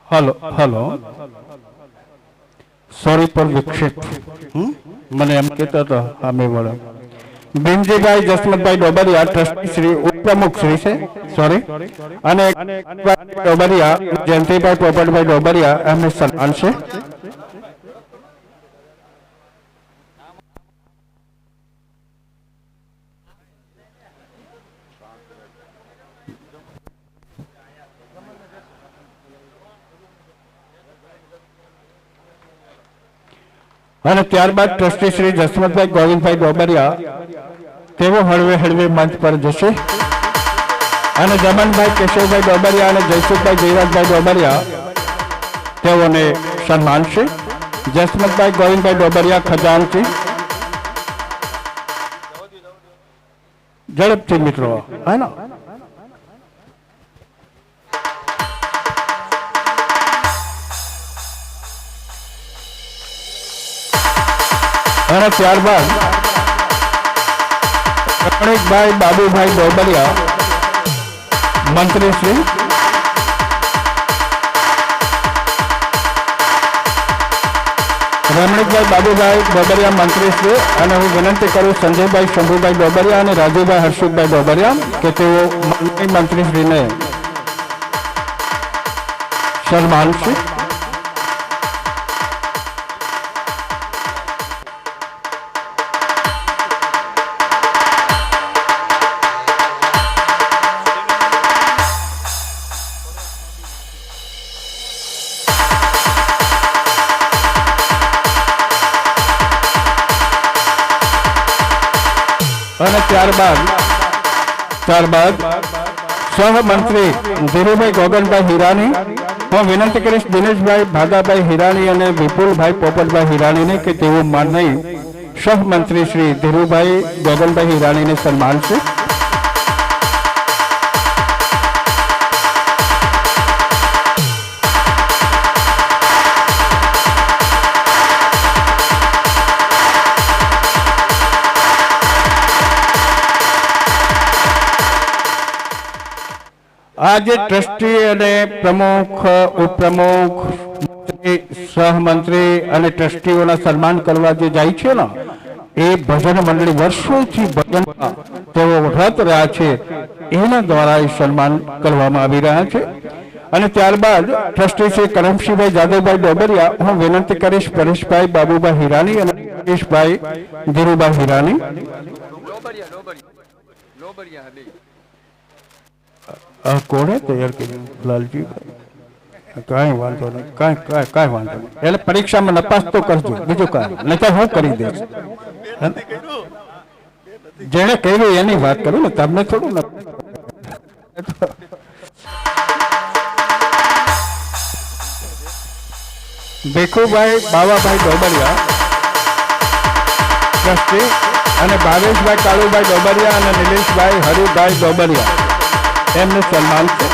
Hello hello, sorry પર વિક્ષેપ, મને એમ કહેતા હતા સામે વાળા. ભીમજીભાઈ જસમતભાઈ ડોબરિયા ટ્રસ્ટી શ્રી ઉપપ્રમુખ શ્રી છે, સોરી, અને ડોબરિયા જયંતિભાઈ પોપટભાઈ ડોબરિયા એમને સન્માન છે. અને ત્યારબાદ ટ્રસ્ટી શ્રી જસવંતભાઈ ગોવિંદભાઈ ડોબરિયા તેઓ હળવે હળવે મંચ પર જશે અને જમનભાઈ કેશવભાઈ ડોબરિયા અને જયસુખભાઈ જયરાજભાઈ ડોબરિયા તેઓને સન્માન છે. જસવંતભાઈ ગોવિંદભાઈ ડોબરિયા ખજાનચી. ઝડપથી મિત્રો, હે ને અને ત્યારબાદ રમણીકભાઈ બાબુભાઈ ડોબરિયા મંત્રી શ્રી, રમણીકભાઈ બાબુભાઈ ડોબરિયા મંત્રી શ્રી, અને હું વિનંતી કરું સંજયભાઈ શંભુભાઈ ડોબરિયા અને રાજુભાઈ હર્ષુભાઈ ડોબરિયા કે તેઓ મંત્રી શ્રીને સન્માન છે. ત્યારબાદ સહમંત્રી ધીરુભાઈ ગોગનભાઈ હિરાણી, હું વિનંતી કરીશ દિનેશભાઈ ભાગાભાઈ હિરાણી અને વિપુલભાઈ પોપટભાઈ હિરાણીને કે તેઓ માનનીય સહમંત્રી શ્રી ધીરુભાઈ ગોગનભાઈ હિરાણીને સન્માનશે. આજે ટ્રસ્ટી અને પ્રમુખ, ઉપપ્રમુખ, સહમંત્રી અને ટ્રસ્ટીઓના સન્માન કરવા જે જાય છે ને, એ ભજન મંડળી વર્ષોથી ભજન તેઓ રત રહ્યા છે, એના દ્વારા એ સન્માન કરવામાં આવી રહ્યા છે. અને ત્યારબાદ ટ્રસ્ટી શ્રી કરમસિંહભાઈ જાદવભાઈ ડોબરિયા, હું વિનંતી કરીશ પરેશભાઈ બાબુભાઈ હિરાણી અને પરેશભાઈ ધીરુભાઈ હિરાણી. કોણે તૈયાર કર્યું? લાલજી. કાંઈ વાંધો નહીં, કાંઈ વાંધો નહીં. એટલે પરીક્ષામાં નપાસ તો કરજો, બીજું કાંઈ નહીં તો હું કરી દઈશ. જેને કર્યું એની વાત કરું ને, તમને થોડું ન. ભીખુભાઈ બાવાભાઈ ડોબરિયા ટ્રસ્ટી અને ભાવેશભાઈ કાળુભાઈ ડોબરિયા અને નિલેશભાઈ હરિભાઈ ડોબરિયા એમનું સન્માન છે.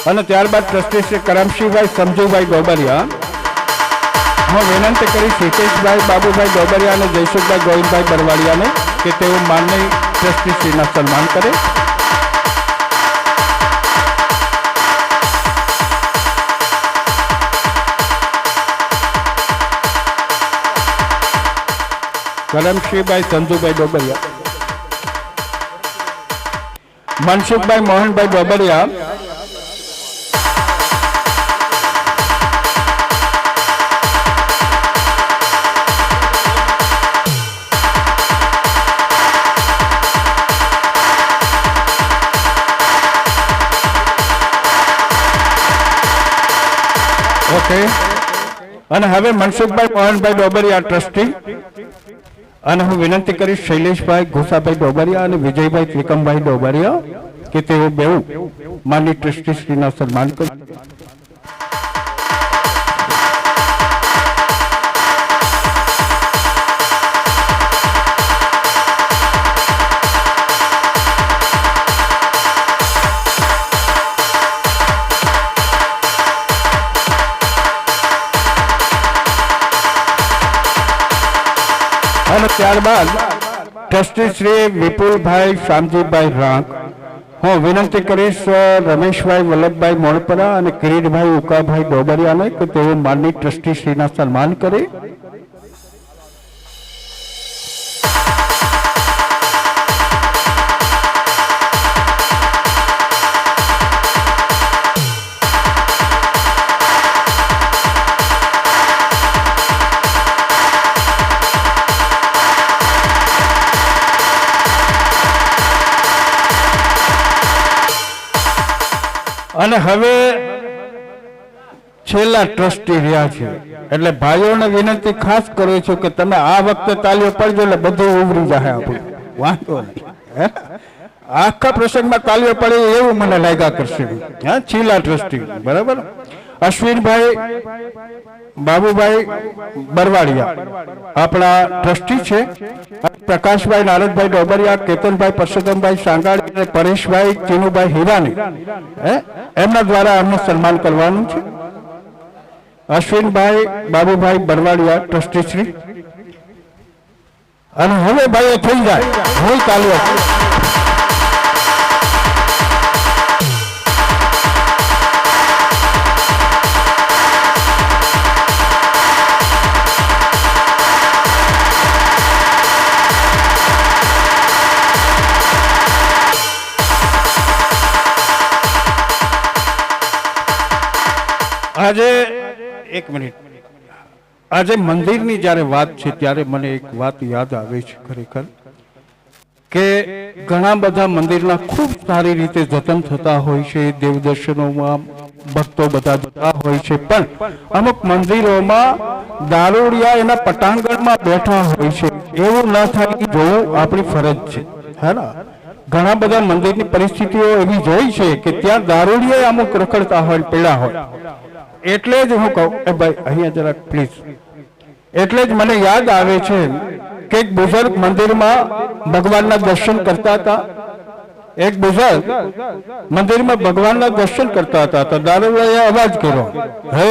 અને ત્યારબાદ ટ્રસ્ટી શ્રી કરમસિંહભાઈ સમજુભાઈ ડોબરિયા, હું વિનંતી કરીશ હિતેશભાઈ બાબુભાઈ ડોબરિયા અને જયસુખભાઈ ગોવિંદભાઈ બરવાડિયાને કે તેઓ માનનીય ટ્રસ્ટી શ્રીના સન્માન કરે. કરમસિંહભાઈ સંજુભાઈ ડોબરિયા, મનસુખભાઈ મોહનભાઈ ડોબરિયા, ઓકે. અને હવે મનસુખભાઈ મોહનભાઈ ડોબરિયા ટ્રસ્ટી, અને હું વિનંતી કરીશ શૈલેષભાઈ ઘોસાભાઈ ડોબરિયા અને વિજયભાઈ ત્રિકમભાઈ ડોબરિયા કે તેઓ બેઉ માનનીય ટ્રસ્ટી શ્રીના સન્માન કરે. અને ત્યારબાદ ટ્રસ્ટી શ્રી વિપુલભાઈ શામજીભાઈ રાંક, હું વિનંતી કરીશ રમેશભાઈ વલ્લભભાઈ મોણપરા અને કિરીટભાઈ ઉકાભાઈ ડોબરિયાને કે તેઓ માનનીય ટ્રસ્ટી શ્રીના સન્માન કરે. અને હવે છેલ્લા ટ્રસ્ટી રહ્યા છે, એટલે ભાઈઓને વિનંતી ખાસ કરું છું કે તમે આ વખતે તાલીઓ પડજો એટલે બધું ઉભરી જાય આપણું, વાંધો નહીં. આખા પ્રસંગમાં તાલીઓ પડે એવું મને લાગ્યા કરશે. હા, છેલ્લા ટ્રસ્ટી બરાબર. અશ્વિનભાઈ બાબુભાઈ બરવાડિયા આપણા ટ્રસ્ટી છે. પ્રકાશભાઈ નારદભાઈ ડોબરિયા, કેતનભાઈ પરસોત્તમભાઈ સાંગાળી અને પરેશભાઈ ચીનુભાઈ હિરાણી, એમના દ્વારા એમનું સન્માન કરવાનું છે. અશ્વિનભાઈ બાબુભાઈ બરવાડિયા ટ્રસ્ટી શ્રી. અને હવે ભાઈઓ થઈ જાય હોય ચાલુ. આજે એક મિનિટ, આજે મંદિરની જ્યારે વાત છે ત્યારે મને એક વાત યાદ આવે છે ખરેખર કે ઘણા બધા મંદિરના ખૂબ સારી રીતે જતન થતા હોય છે. દેવદર્શનોમાં ભક્તો બધા જતા હોય છે, પણ અમુક મંદિરોમાં દારૂડિયા એના પટાંગણમાં બેઠા હોય છે. એવું ન થાય કે જોવું આપણી ફરજ છે. હા, ઘણા બધા મંદિરની પરિસ્થિતિઓ એવી જોઈ છે કે ત્યાં દારૂડિયા અમુક રખડતા હોય, પીડા હોય. એટલે જ હું કહું, એ ભાઈ અહીંયા જરાક પ્લીઝ. એટલે જ મને યાદ આવે છે કે એક બુઝુર્ગ મંદિરમાં ભગવાનના દર્શન કરતા હતા. એક બુઝુર્ગ મંદિરમાં ભગવાનના દર્શન કરતા હતા તો દારૂડિયાએ અવાજ કર્યો, હે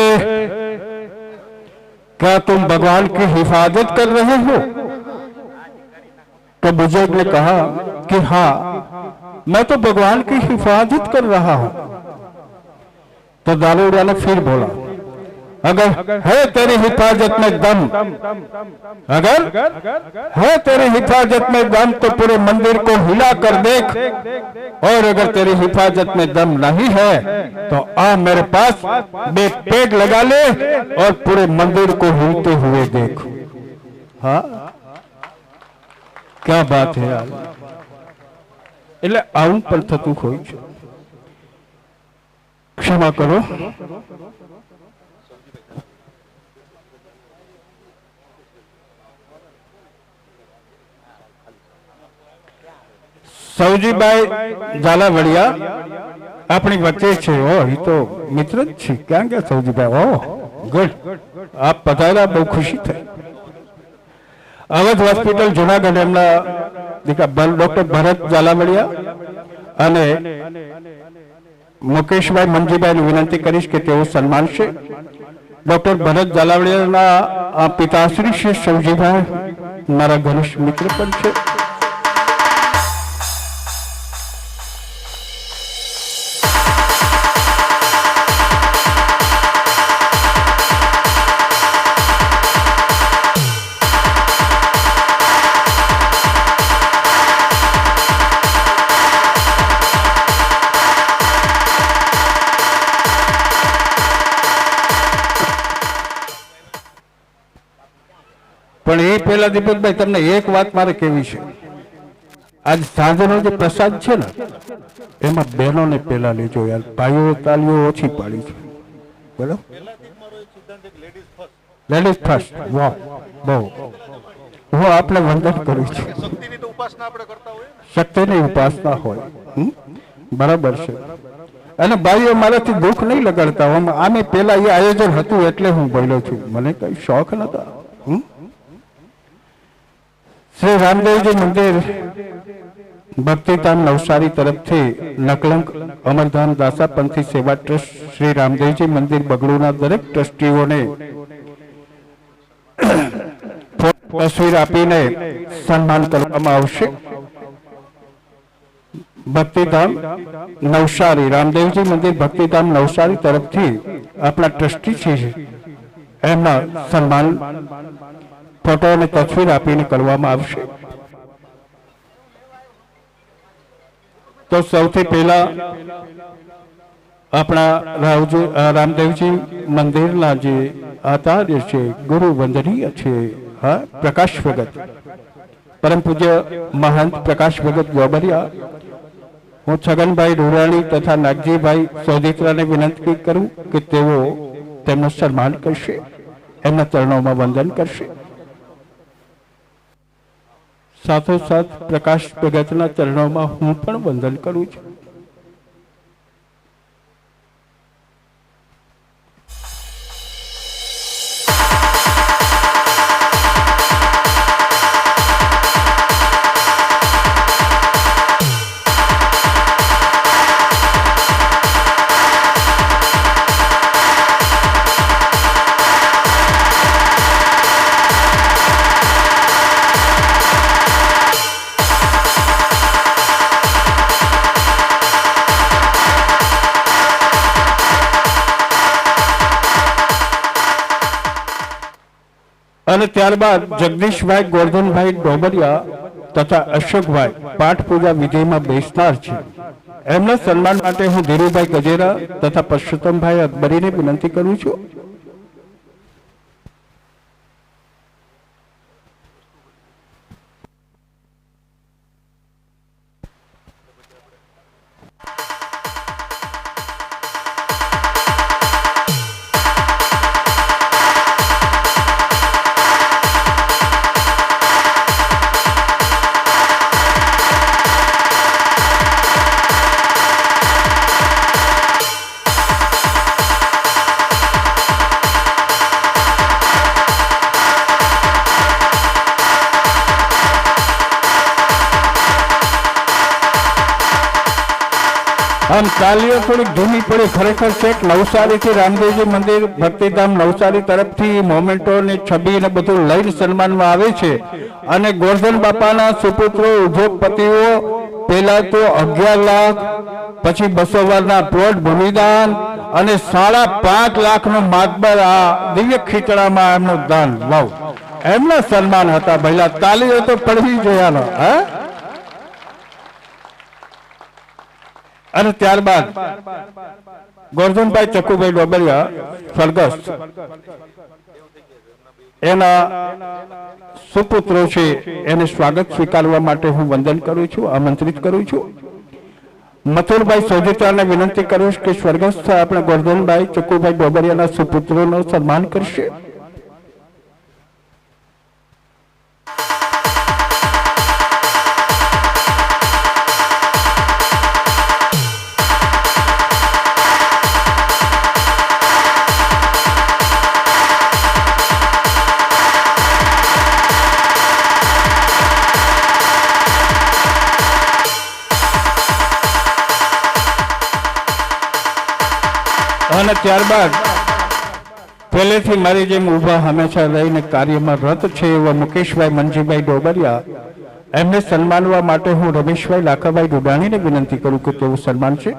क्या तुम भगवान की हिफाजत कर रहे हो? तो बुजुर्ग ने कहा कि हाँ, मैं तो भगवान की हिफाजत कर रहा हूं. तो दारूडिया ने फिर बोला, अगर है तेरी हिफाजत में दम, अगर है तेरी हिफाजत में दम तो पूरे मंदिर को हिला कर देख, और अगर तेरी हिफाजत में दम नहीं है तो आ मेरे पास 2 पेड़ लगा ले और पूरे मंदिर को हिलते हुए देख. हाँ, क्या बात है यार. એટલે આવું પણ થતું હોય છે. ક્ષમા કરો. સૌજીભાઈ ઝાલાવાડિયા આપણી વચ્ચે છે. ઓ એ તો મિત્ર જ છે. ક્યાં ગયા સૌજીભાઈ? ઓ ગુડ, આપ પધાર્યા, બહુ ખુશી થઈ. અવધ હોસ્પિટલ જુનાગઢ એમના દીકરા ડોક્ટર ભરત ઝાલાવાડિયા અને મુકેશભાઈ મંજીભાઈને વિનંતી કરીશ કે તેઓ સન્માનશે. ડોક્ટર ભરત ઝાલાવાડિયાના પિતાશ્રી શ્રી સૌજીભાઈ મારા ઘનિષ્ઠ મિત્ર પણ છે. પણ એ પહેલા દીપકભાઈ તમને એક વાત મારે કહેવી છે. આજ સાંજનો જે પ્રસાદ છે ને એમાં બહેનોને પહેલા લેજો યાર. ભાઈઓ તાલીઓ ઓછી પાડી છે. બરાબર, લેડીઝ ફર્સ્ટ. વાહ, બહુ. હું આપને વંદન કરું છું. શક્તિની ઉપાસના હોય, બરાબર છે. અને ભાઈઓ મારાથી દુઃખ નહીં લગાડતા. આમે પહેલા એ આયોજન હતું એટલે હું બોલ્યો છું. મને કઈ શોખ નતા. શ્રી રામદેવજી મંદિર ભક્તિધામ નવસારી તરફથી નકલંક અમરધામ દાસાપંથી સેવા ટ્રસ્ટ શ્રી રામદેવજી મંદિર બગડુના દરેક ટ્રસ્ટીઓને તસવીર આપીને સન્માન કરવામાં આવશે. ભક્તિધામ નવસારી, રામદેવજી મંદિર ભક્તિધામ નવસારી તરફથી આપણા ટ્રસ્ટી છે એમના સન્માન ફોટો અને તસવીર આપીને કરવામાં આવશે. તો સૌથી પહેલા આપણા રામદેવજી મંદિરના જે આચાર્ય છે, ગુરુ વંદનીય છે, હા, પ્રકાશ ભગત, પરમ પૂજ્ય મહંત પ્રકાશ ભગત ગોબરિયા, હું છગનભાઈ ઢોરાણી તથા નાગજીભાઈ સોદિત્રાને વિનંતી કરું કે તેઓ તેમનું સન્માન કરશે, એમના ચરણોમાં વંદન કરશે. સાથોસાથ પ્રકાશ ભગતના ચરણોમાં હું પણ વંદન કરું છું. અને ત્યારબાદ જગદીશભાઈ ગોરધનભાઈ ડોબરિયા તથા અશોકભાઈ પાઠ પૂજા વિધિમાં બેસનાર છે. એમના સન્માન માટે હું ધીરુભાઈ ગજેરા તથા પરસોત્તમભાઈ અકબરીને વિનંતી કરું છું. આમ તાલીઓ થોડીક ધીમી પડી. ખરેખર છેક નવસારીથી રામદેવજી મંદિર ભક્તિધામ નવસારી તરફથી મોમેન્ટો ને છબી ને બધું લઈને સન્માનમાં આવે છે. અને ગોરધન બાપાના સુપુત્રો ઉદ્યોગપતિઓ પેલા તો 11 લાખ, પછી 200 વારના પ્લોટ ભૂમિદાન અને 5.5 લાખનો માતબર આ દિવ્ય ખીચડામાં એમનું દાન. વાવ, એમના સન્માન હતા. પહેલા તાલીઓ તો પડવી જોયા. હે અને ત્યારબાદ ગોરધનભાઈ ચકુભાઈ ડોબરિયા સ્વર્ગસ્થ, એના સુપુત્રો છે, એને સ્વાગત સ્વીકારવા માટે હું વંદન કરું છું, આમંત્રિત કરું છું. મથુરભાઈ સોજિત્રાને વિનંતી કરું કે સ્વર્ગસ્થ આપણે ગોરધનભાઈ ચકુભાઈ ડોબરિયાના સુપુત્રોનું સન્માન કરશે. અને ત્યારબાદ પહેલેથી મારી જેમ ઊભા હંમેશા રહીને કાર્યમાં રત છે એવા મુકેશભાઈ મનજીભાઈ ડોબરિયા, એમને સન્માનવા માટે હું રમેશભાઈ લાખાભાઈ ડુડાણીને વિનંતી કરું કે તેવું સન્માન છે.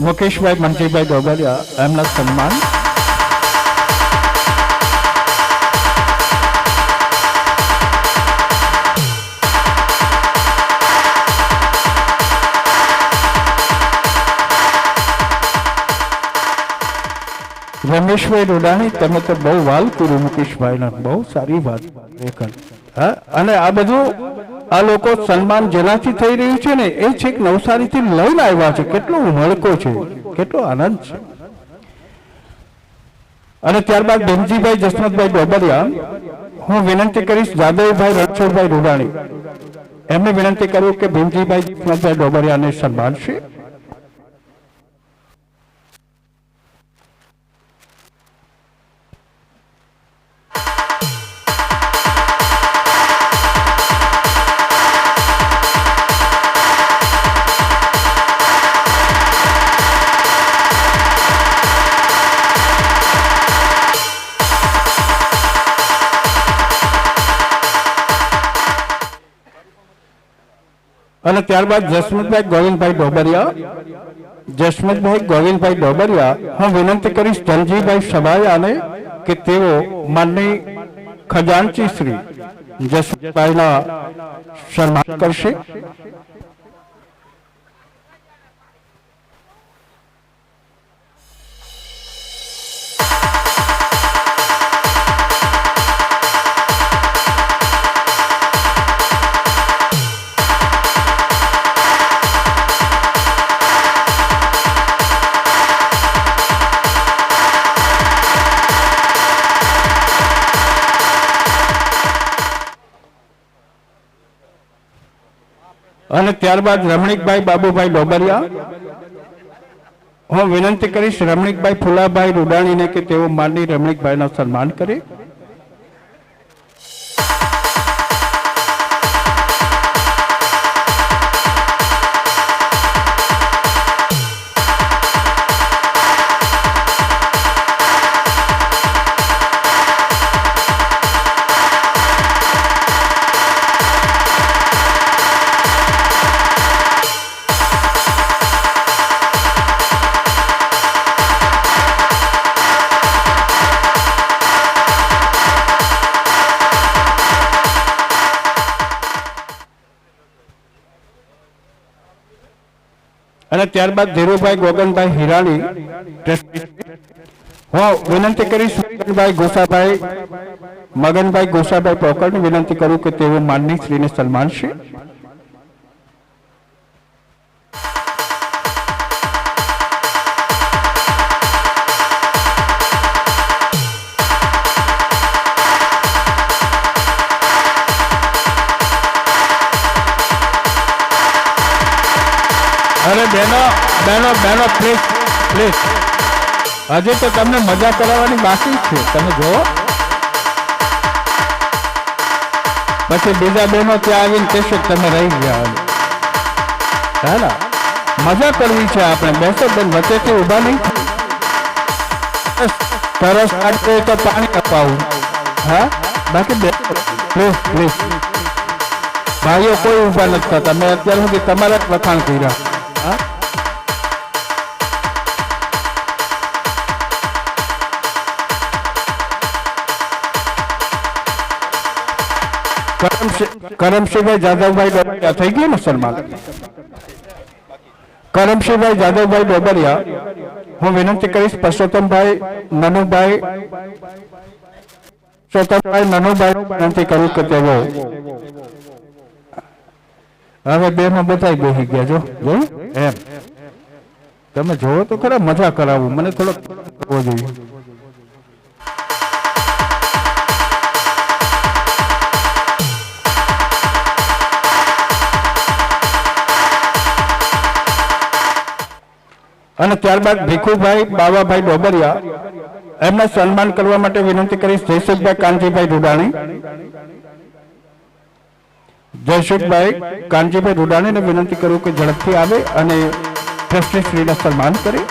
મુકેશભાઈ મનજીભાઈ ડોબરિયા, એમના સન્માન. રમેશભાઈ ડોડાણી, તમે તો બહુ વાલ કર્યું મુકેશભાઈના, બહુ સારી વાત. અને આ બધું આ લોકો સન્માન જેનાથી થઈ રહ્યું છે ને એ છેક નવસારીથી લઈને આવ્યા છે. કેટલો ઉમળકો છે, કેટલો આનંદ છે. અને ત્યારબાદ ભીમજીભાઈ જસવંતભાઈ ડોબરિયા, હું વિનંતી કરીશ જાદવભાઈ રણછોડભાઈ ડોડાણી, એમને વિનંતી કરું કે ભીમજીભાઈ જસવંતભાઈ ડોબરિયાને સન્માન છે. અને ત્યારબાદ જસવંતભાઈ ગોવિંદભાઈ ડોબરિયા, હું વિનંતી કરીશ ધનજીભાઈ સભાયાને કે તેઓ માનની ખજાનચી શ્રી જસવંતભાઈના સન્માન કરશે. અને ત્યારબાદ રમણીકભાઈ બાબુભાઈ ડોબરિયા, હું વિનંતી કરીશ રમણીકભાઈ ફુલાભાઈ રૂડાણીને કે તેઓ માનની રમણીકભાઈના સન્માન કરે. અને ત્યારબાદ ધીરુભાઈ ગોગનભાઈ હિરાણી, હું વિનંતી કરીશ મગનભાઈ ગોસાભાઈ પોકરને વિનંતી કરું કે તેઓ માનની શ્રીને સન્માન છે. અરે બહેનો બહેનો બહેનો પ્લીઝ પ્લીઝ, હજી તો તમને મજા કરાવવાની બાકી છે. તમે જુઓ પછી બીજા બહેનો ત્યાં આવીને કહેશે કે તમે રહી ગયા. હા, મજા કરવી છે આપણે. બેસો બેન, વચ્ચેથી ઊભા નહીં. તરસ લાગતો હોય તો પાણી અપાવું. હા, બાકી પ્લીઝ પ્લીઝ ભાઈઓ કોઈ ઊભા નથી થતા. મેં અત્યાર સુધી તમારા જ વખાણ કર્યા. હા, કરમસિંહભાઈ જાદવભાઈ ડોબરિયા થઈ ગયું ને સન્માન? કરમસિંહભાઈ જાદવભાઈ ડોબરિયા, હું વિનંતી કરીશ પરસોત્તમભાઈ નનુભાઈ વિનંતી કરું કે તેઓ હવે બેમાં બધા બેસી ગયા. જો જોયું એમ તમે જોવો તો ખરા, મજા કરાવું. મને થોડોક કરવો જોઈએ. અને ત્યારબાદ ભીખુભાઈ બાવાભાઈ ડોબરિયા, એમને સન્માન કરવા માટે વિનંતી કરીશ જયસુખભાઈ કાનજીભાઈ રૂડાણી. જયસુખભાઈ કાનજીભાઈ રૂડાણીને વિનંતી કરું કે ઝડપથી આવે અને ટ્રસ્ટી શ્રીને સન્માન કરે.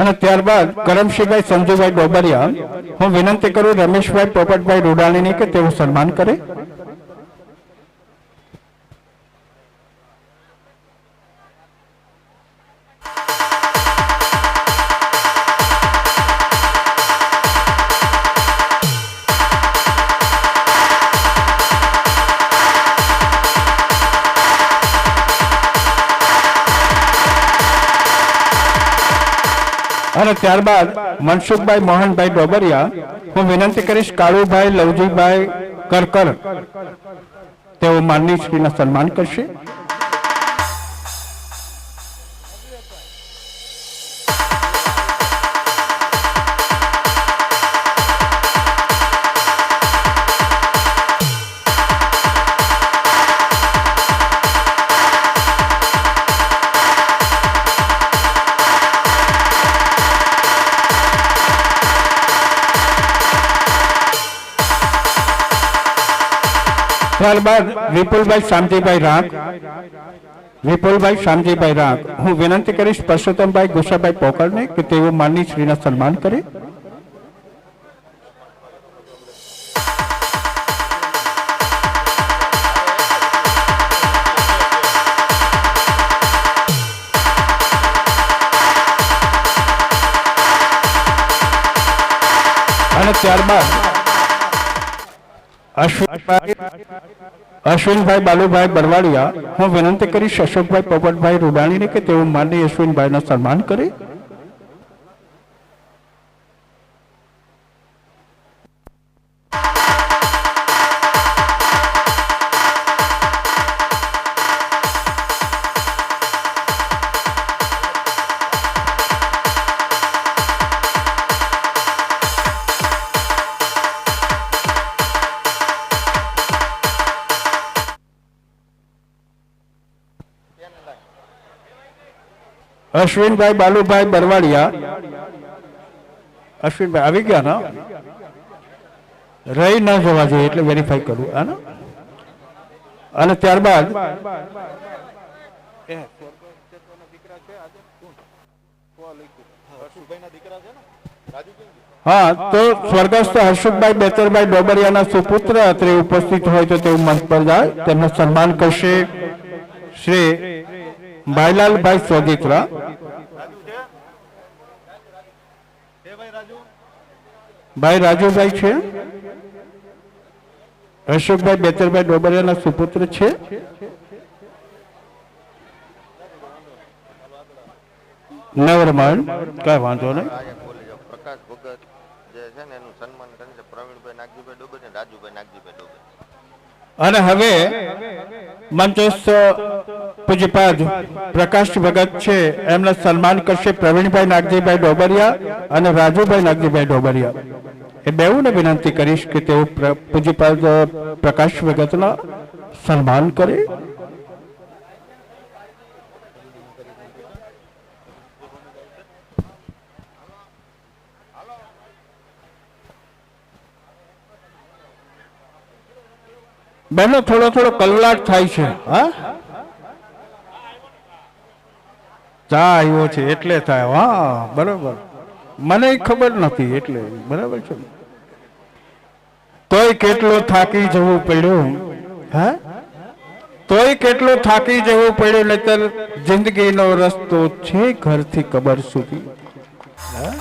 અને ત્યારબાદ કરમસિંહભાઈ સંજુભાઈ ડોબરિયા, હું વિનંતી કરું રમેશભાઈ પોપટભાઈ રૂડાણીની કે તેઓ સન્માન કરે. અને ત્યારબાદ મનસુખભાઈ મોહનભાઈ ડોબરિયા, હું વિનંતી કરીશ કાળુભાઈ લવજીભાઈ કરકર, તેઓ માનની શ્રીના સન્માન કરશે. ત્યારબાદ વિપુલભાઈ શામજીભાઈ રાંક, હું વિનંતી કરીશ પરસોત્તમભાઈ ગુસાભાઈ પોકરને કે તેઓ માનની શ્રીના સન્માન કરે. અને ત્યારબાદ અશ્વિનભાઈ બાલુભાઈ બરવાડિયા, હું વિનંતી કરીશ અશોકભાઈ પોપટભાઈ રૂડાણીને કે તેઓ માનની અશ્વિનભાઈના સન્માન કરે. અશ્વિનભાઈ બાલુભાઈ બરવાડિયા, અશ્વિનભાઈ આવી ગયા ના? રહી ના જવા જોઈએ એટલે વેરીફાઈ કરું. હા, અને ત્યારબાદ હા, તો સ્વર્ગસ્થ હર્ષુભાઈ બેતરભાઈ ડોબરિયાના સુપુત્ર અત્રે ઉપસ્થિત હોય તો તેવું મંચ પર જાય. તેમનું સન્માન કરશે શ્રી ભાઈલાલભાઈ સોગીત્રા. ભાઈ રાજુભાઈ છે, અશોકભાઈ બેતરભાઈ ડોબરિયાના સુપુત્ર છે. નવરમાન કઈ વાંધો નહીં. પ્રકાશ ભગત જે છે ને એનું સન્માન કરે છે પ્રવીણભાઈ નાગજીભાઈ ડોબરિયા, રાજુભાઈ નાગજીભાઈ ડોબરિયા. અને હવે મંચસ્થ પૂજ્યપાદ પ્રકાશ ભગત છે એમને સન્માન કરશે પ્રવીણભાઈ નાગજીભાઈ ડોબરિયા અને રાજુભાઈ નાગજીભાઈ ડોબરિયા. એ બેઉને વિનંતી કરીશ કે તેઓ પૂજ્યપાદ પ્રકાશ ભગતના સન્માન કરે. બહેનો થોડો થોડો કલવલાટ થાય છે. હા, ચા આવ્યો છે એટલે થાય. હા બરોબર, મને ખબર નથી એટલે બરાબર છે. તોય કેટલો થાકી જવું પડ્યું. હા, તોય કેટલો થાકી જવું પડ્યું, નહીતર જિંદગીનો રસ્તો છે ઘરથી કબર સુધી. હા,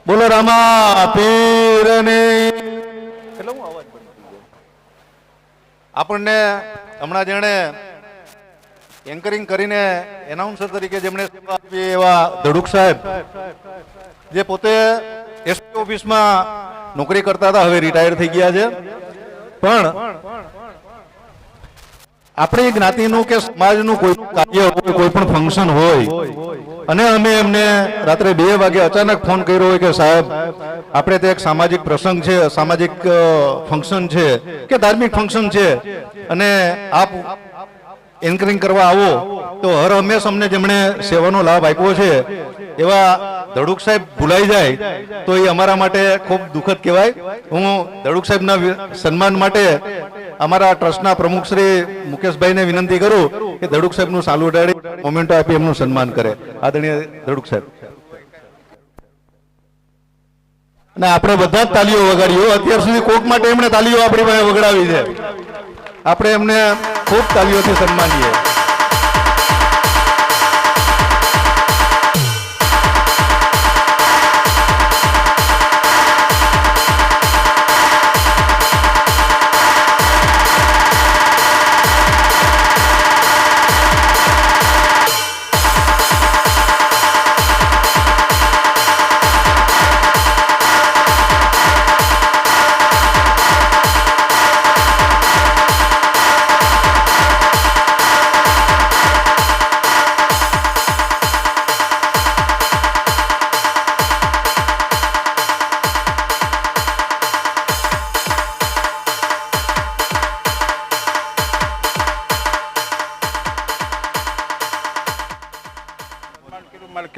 બોલો રામા પીરને. એટલે હું અવાજ બંધ થઈ ગયો. આપણને હમણાં જેણે એન્કરિંગ કરીને એનાઉન્સર તરીકે જેમણે સેવા આપી એવા ધડુક સાહેબ, જે પોતે એસપી ઓફિસમાં નોકરી કરતા હતા, હવે રિટાયર થઈ ગયા છે. પણ આપણી જ્ઞાતિનું કે સમાજનું કોઈ કાર્ય હોય, કોઈ પણ ફંક્શન હોય અને અમે એમને રાત્રે 2 વાગે અચાનક ફોન કર્યો હોય કે સાહેબ આપણે તે એક સામાજિક પ્રસંગ છે, સામાજિક ફંક્શન છે કે ધાર્મિક ફંક્શન છે અને આપ એન્કરિંગ કરવા આવો, તો હર હંમેશ અમને જેમણે સેવાનો લાભ આપ્યો છે એવા ધડુક સાહેબ ભૂલાઈ જાય તો એ અમારા માટે ખૂબ દુઃખદ કહેવાય. હું ધડુક સાહેબના સન્માન માટે અમારા ટ્રસ્ટના પ્રમુખ શ્રી મુકેશભાઈને વિનંતી કરું કે ધડુક સાહેબનું સાલું ઉડાડી મોમેન્ટો આપી એમનું સન્માન કરે. આદરણીય ધડુક સાહેબ. અને આપણે બધા જ તાલીઓ વગાડીઓ. અત્યાર સુધી કોક માટે એમણે તાલીઓ આપણી પાસે વગડાવી છે. આપણે એમને ખૂબ તાલીઓથી સન્માનીએ.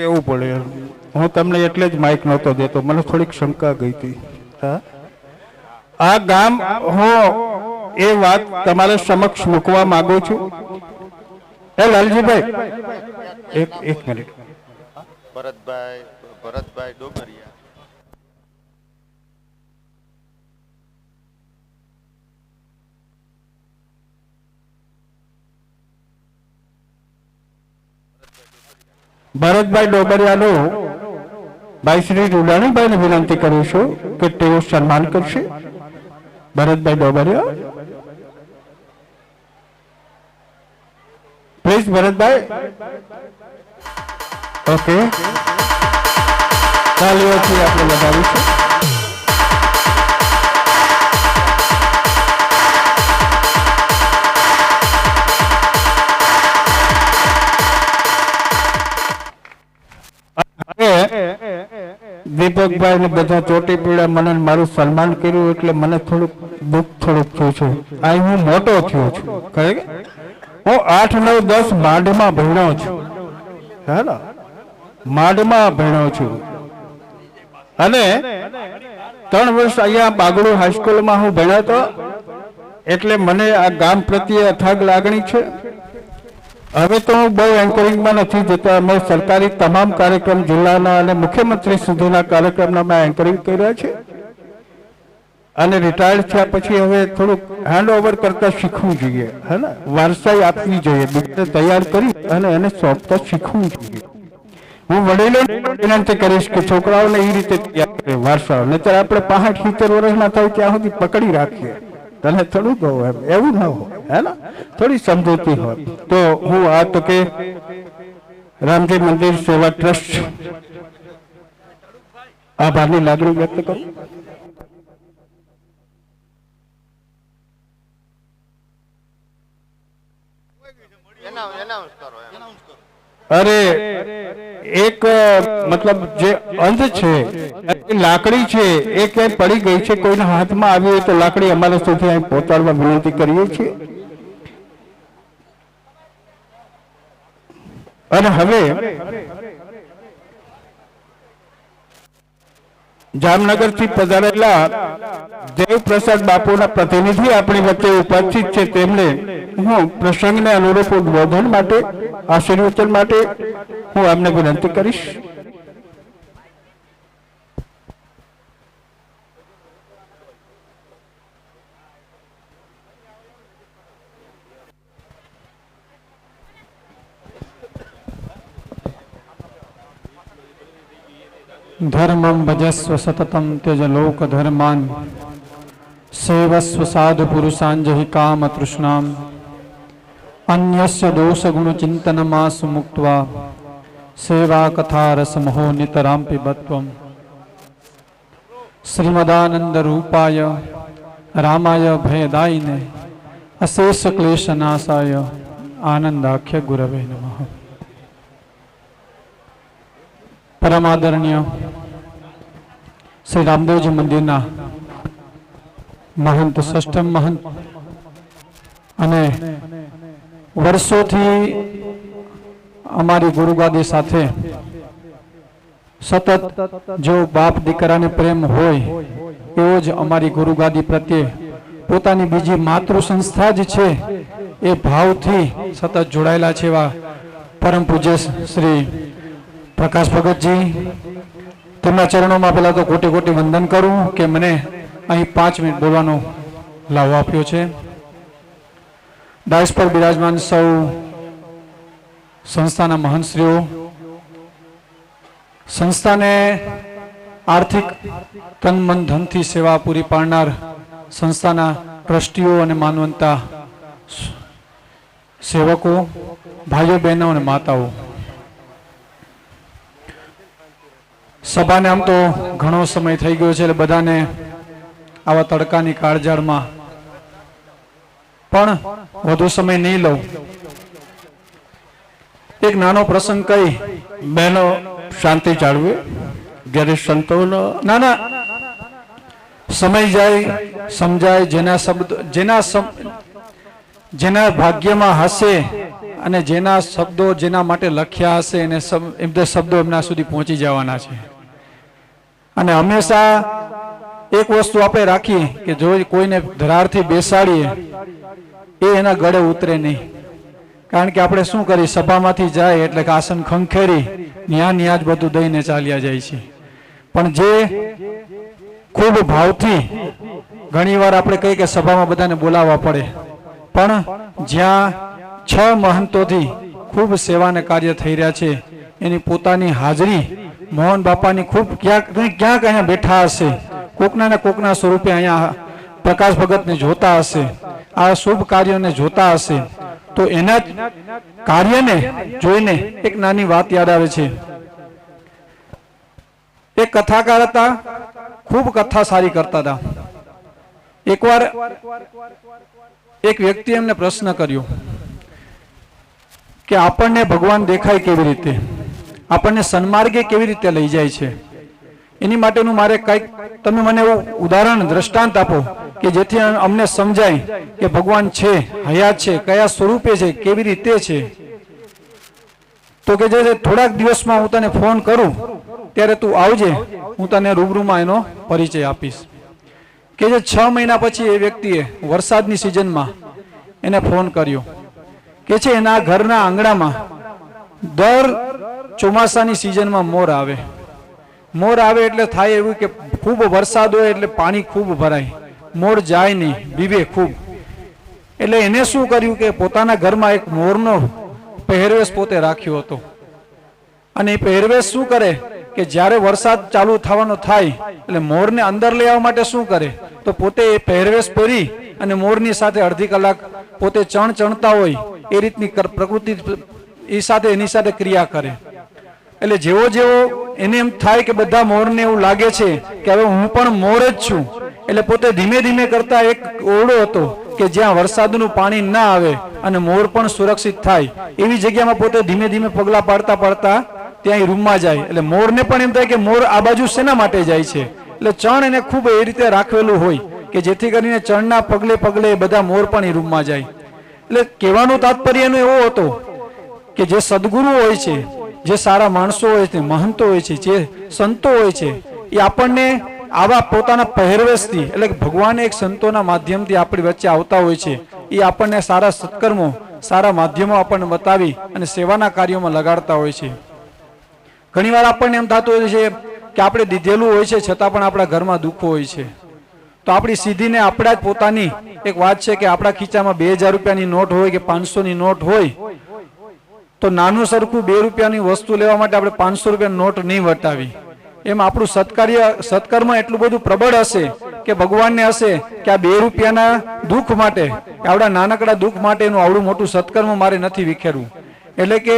કેવું પડે, હું તમને એટલે જ માઇક નહોતો દેતો, મને થોડીક શંકા ગઈ હતી. આ ગામ હું એ વાત તમારે સમક્ષ મૂકવા માંગુ છું. એ લાલજીભાઈ એક મિનિટ. ભરતભાઈ ડોબરિયા. ભરતભાઈ ડોબરિયાનું ભાઈ શ્રી રૂડાણીભાઈને વિનંતી કરું છું કે તેઓ સન્માન કરશે. ભરતભાઈ ડોબરિયા, પ્લીઝ ભરતભાઈ. ઓકે, તાલીઓથી આપણે લગાવીશું. દીપકભાઈ ને બધા ચોટી પીડા મને મારું સન્માન કર્યું એટલે મને થોડુંક દુઃખ થયું છે. આ હું મોટો થયો છું. હું 8, 9, 10 માંડમાં ભણ્યો છું. હા, માંડમાં ભણ્યો છું અને 3 વર્ષ અહીંયા બાગડુ હાઈસ્કૂલમાં હું ભણ્યો હતો. એટલે મને આ ગામ પ્રત્યે અથાગ લાગણી છે. હવે તો હું બહુ એન્કરિંગમાં નથી જતો. અમે સરકારી તમામ કાર્યક્રમ જિલ્લાના અને મુખ્યમંત્રી સુધીના કાર્યક્રમના મેં એન્કરિંગ કર્યા છે અને રિટાયર્ડ થયા પછી હવે થોડુંક હેન્ડ ઓવર કરતા શીખવું જોઈએ, હે ને, વારસાઈ આપવી જોઈએ, બીજાને તૈયાર કરી અને એને સોંપતા શીખવું જોઈએ. હું વડીલોને વિનંતી કરીશ કે છોકરાઓને એ રીતે તૈયાર કરે વારસાઓ, નહીંતર આપણે 65-70 વર્ષના થાય ત્યાં સુધી પકડી રાખીએ. તને થોડું કહું એવું ન હોય, હે ને, થોડી સમજૂતી હોય. તો હું આ તો કે રામજી મંદિર સેવા ટ્રસ્ટ આભારની લાગણી વ્યક્ત કરું. એનાઉન્સ કરો એમ. અરે એક મતલબ જે અંધ છે, એ લાકડી છે, એ ક્યાંય પડી ગઈ છે, કોઈના હાથમાં આવી હોય તો લાકડી અમારા સુધી અહીં પહોંચાડવા વિનંતી કરીએ છીએ. અને હવે જામનગર થી પધારેલા દેવપ્રસાદ બાપુના પ્રતિનિધિ આપણી વચ્ચે ઉપસ્થિત છે. તેમને હું પ્રસંગને અનુરૂપ ઉદ્બોધન માટે, આશીર્વચન માટે હું એમને વિનંતી કરીશ. धर्मं भजस्व सततं त्यज लोक धर्मान् सेवस्व साधु पुरुषाञ्जहि काम तृष्णाम् अन्यस्य दोष गुण चिंतनमासु मुक्त्वा सेवा कथा रसमहो नितरां पिबत्वम् श्रीमदानंद रूपाय रामाय भयदायिने अशेष क्लेशनाशाय आनंदाख्य गुरवे नमः. परमादरणीय श्री रामदेवजी मंदिરના महंत षष्ठम महंत અને વર્ષોથી અમારી ગુરુગાદી સાથે સતત જો બાપ દીકરાને પ્રેમ હોય એવો જ અમારી ગુરુગાદી પ્રત્યે પોતાની બીજી માતૃ સંસ્થા જ છે એ ભાવથી સતત જોડાયેલા છે એવા પરમ પૂજ્ય શ્રી પ્રકાશ ભગતજી, તેમના ચરણોમાં પહેલા તો કોટી કોટી વંદન કરું કે મને અહીં 5 મિનિટ બોલવાનો લાવો આપ્યો છે. ડાયસ પર બિરાજમાન સૌ સંસ્થાના મહંતશ્રીઓ, સંસ્થાને આર્થિક તન મન ધનથી સેવા પૂરી પાડનાર સંસ્થાના ટ્રસ્ટીઓ અને માનવંતા સેવકો, ભાઈઓ બહેનો અને માતાઓ, સભાને આમ તો ઘણો સમય થઈ ગયો છે એટલે બધાને આવા તડકાની કાળઝાળમાં પણ વધુ સમય નહીં લઉં. એક નાનો પ્રસંગ કહી બહેનો શાંતિ જાળવે, જ્યારે સંતોનો ના સમય જાય સમજાય, જેના ભાગ્યમાં હશે અને જેના શબ્દો જેના માટે લખ્યા હશે એને એમના શબ્દો એમના સુધી પહોંચી જવાના છે. અને હંમેશા એક વસ્તુ આપણે રાખીએ કે જો કોઈને ધરારથી બેસાડીએ એ એના ગળે ઉતરે નહીં. કારણ કે આપણે શું કરીએ, સભામાંથી જાય એટલે કે આસન ખંખેરી ન્યા જ બધું દઈને ચાલ્યા જાય છે. પણ જે ખૂબ ભાવથી, ઘણી વાર આપણે કહીએ કે સભામાં બધાને બોલાવવા પડે, પણ જ્યાં 6 મહંતોથી ખૂબ સેવાને કાર્ય થઈ રહ્યા છે એની પોતાની હાજરી મોહન બાપાની ખૂબ ક્યાંક અહીંયા બેઠા હશે, કોકના ને કોકના સ્વરૂપે અહીંયા પ્રકાશ ભગતને જોતા હશે, આ શુભ કાર્યોને જોતા હશે, તો એના કાર્યને જોઈને એક નાની વાત યાદ આવે છે. એક કથાકાર હતા, ખૂબ કથા સારી કરતા હતા. એકવાર એક વ્યક્તિ એમને પ્રશ્ન કર્યો કે આપણને ભગવાન દેખાય કેવી રીતે, આપણને સન્માર્ગે કેવી રીતે લઈ જાય છે, એની માટેનું મારે કંઈક તમે મને એવું ઉદાહરણ દ્રષ્ટાંત આપો કે જેથી અમને સમજાય કે ભગવાન છે, હયાત છે, કયા સ્વરૂપે છે, કેવી રીતે છે. તો કે જે થોડાક દિવસમાં હું તને ફોન કરું ત્યારે તું આવજે, હું તને રૂબરૂમાં એનો પરિચય આપીશ. કે જે 6 મહિના પછી એ વ્યક્તિએ વરસાદની સિઝનમાં એને ફોન કર્યો કે છે એના ઘરના આંગણામાં દર ચોમાસાની સિઝનમાં મોર આવે એટલે થાય એવું કે ખૂબ વરસાદ હોય એટલે પાણી ખૂબ ભરાય મોર જાય નહીં, બીવે ખૂબ. એટલે એને શું કર્યું કે પોતાના ઘરમાં એક મોરનો પહેરવેશ પોતે રાખ્યો હતો. અને એ પહેરવેશ શું કરે કે જ્યારે વરસાદ ચાલુ થવાનો થાય એટલે મોરને અંદર લઈ આવવા માટે શું કરે તો પોતે એ પહેરવેશ પહેરી અને મોરની સાથે અડધી કલાક પોતે ચણતા હોય એ રીતની પ્રકૃતિ એ સાથે એની સાથે ક્રિયા કરે. એટલે જેવો જેવો એને એમ થાય કે બધા મોરને એવું લાગે છે કે હવે હું પણ મોર જ છું, એટલે પોતે ધીમે ધીમે કરતા એક ઓરડો હતો કે જ્યાં વરસાદનું પાણી ના આવે અને મોર પણ સુરક્ષિત થાય એવી જગ્યામાં પોતે ધીમે ધીમે પગલા પાડતા પાડતા ત્યાં રૂમમાં જાય. એટલે મોરને પણ એમ થાય કે મોર આ બાજુ શેના માટે જાય છે, એટલે ચણ એને ખૂબ એ રીતે રાખેલું હોય કે જેથી કરીને ચણના પગલે પગલે બધા મોર પણ એ રૂમમાં જાય. એટલે કહેવાનું તાત્પર્ય એનું એવો હતો કે જે સદગુરુ હોય છે, જે સારા માણસો હોય છે, મહંતો હોય છે, જે સંતો હોય છે, એ આપણને આવા પોતાના પહેરવેશથી એટલે કે ભગવાને એક સંતોના માધ્યમથી આપણી વચ્ચે આવતા હોય છે. એ આપણને સારા સત્કર્મો, સારા માધ્યમો આપણને બતાવી અને સેવાના કાર્યોમાં લગાડતા હોય છે. ઘણીવાર આપણને એમ થતું હોય છે કે આપણે દીધેલું હોય છે છતાં પણ આપણા ઘરમાં દુઃખો હોય છે. તો આપણી સીધીને આપણા જ પોતાની એક વાત છે કે આપણા ખીચામાં 2000 રૂપિયાની નોટ હોય કે 500ની નોટ હોય તો નાનું સરખું 2 રૂપિયાની વસ્તુ લેવા માટે આપણે 500 રૂપિયાની નોટ નહીં વટાવી. એમ આપણું સત્કર્મ એટલું બધું પ્રબળ હશે કે ભગવાનને હશે કે આ 2 રૂપિયાના દુઃખ માટે, આવડા નાનકડા દુઃખ માટે એનું આવડું મોટું સત્કર્મ મારે નથી વિખેરવું. એટલે કે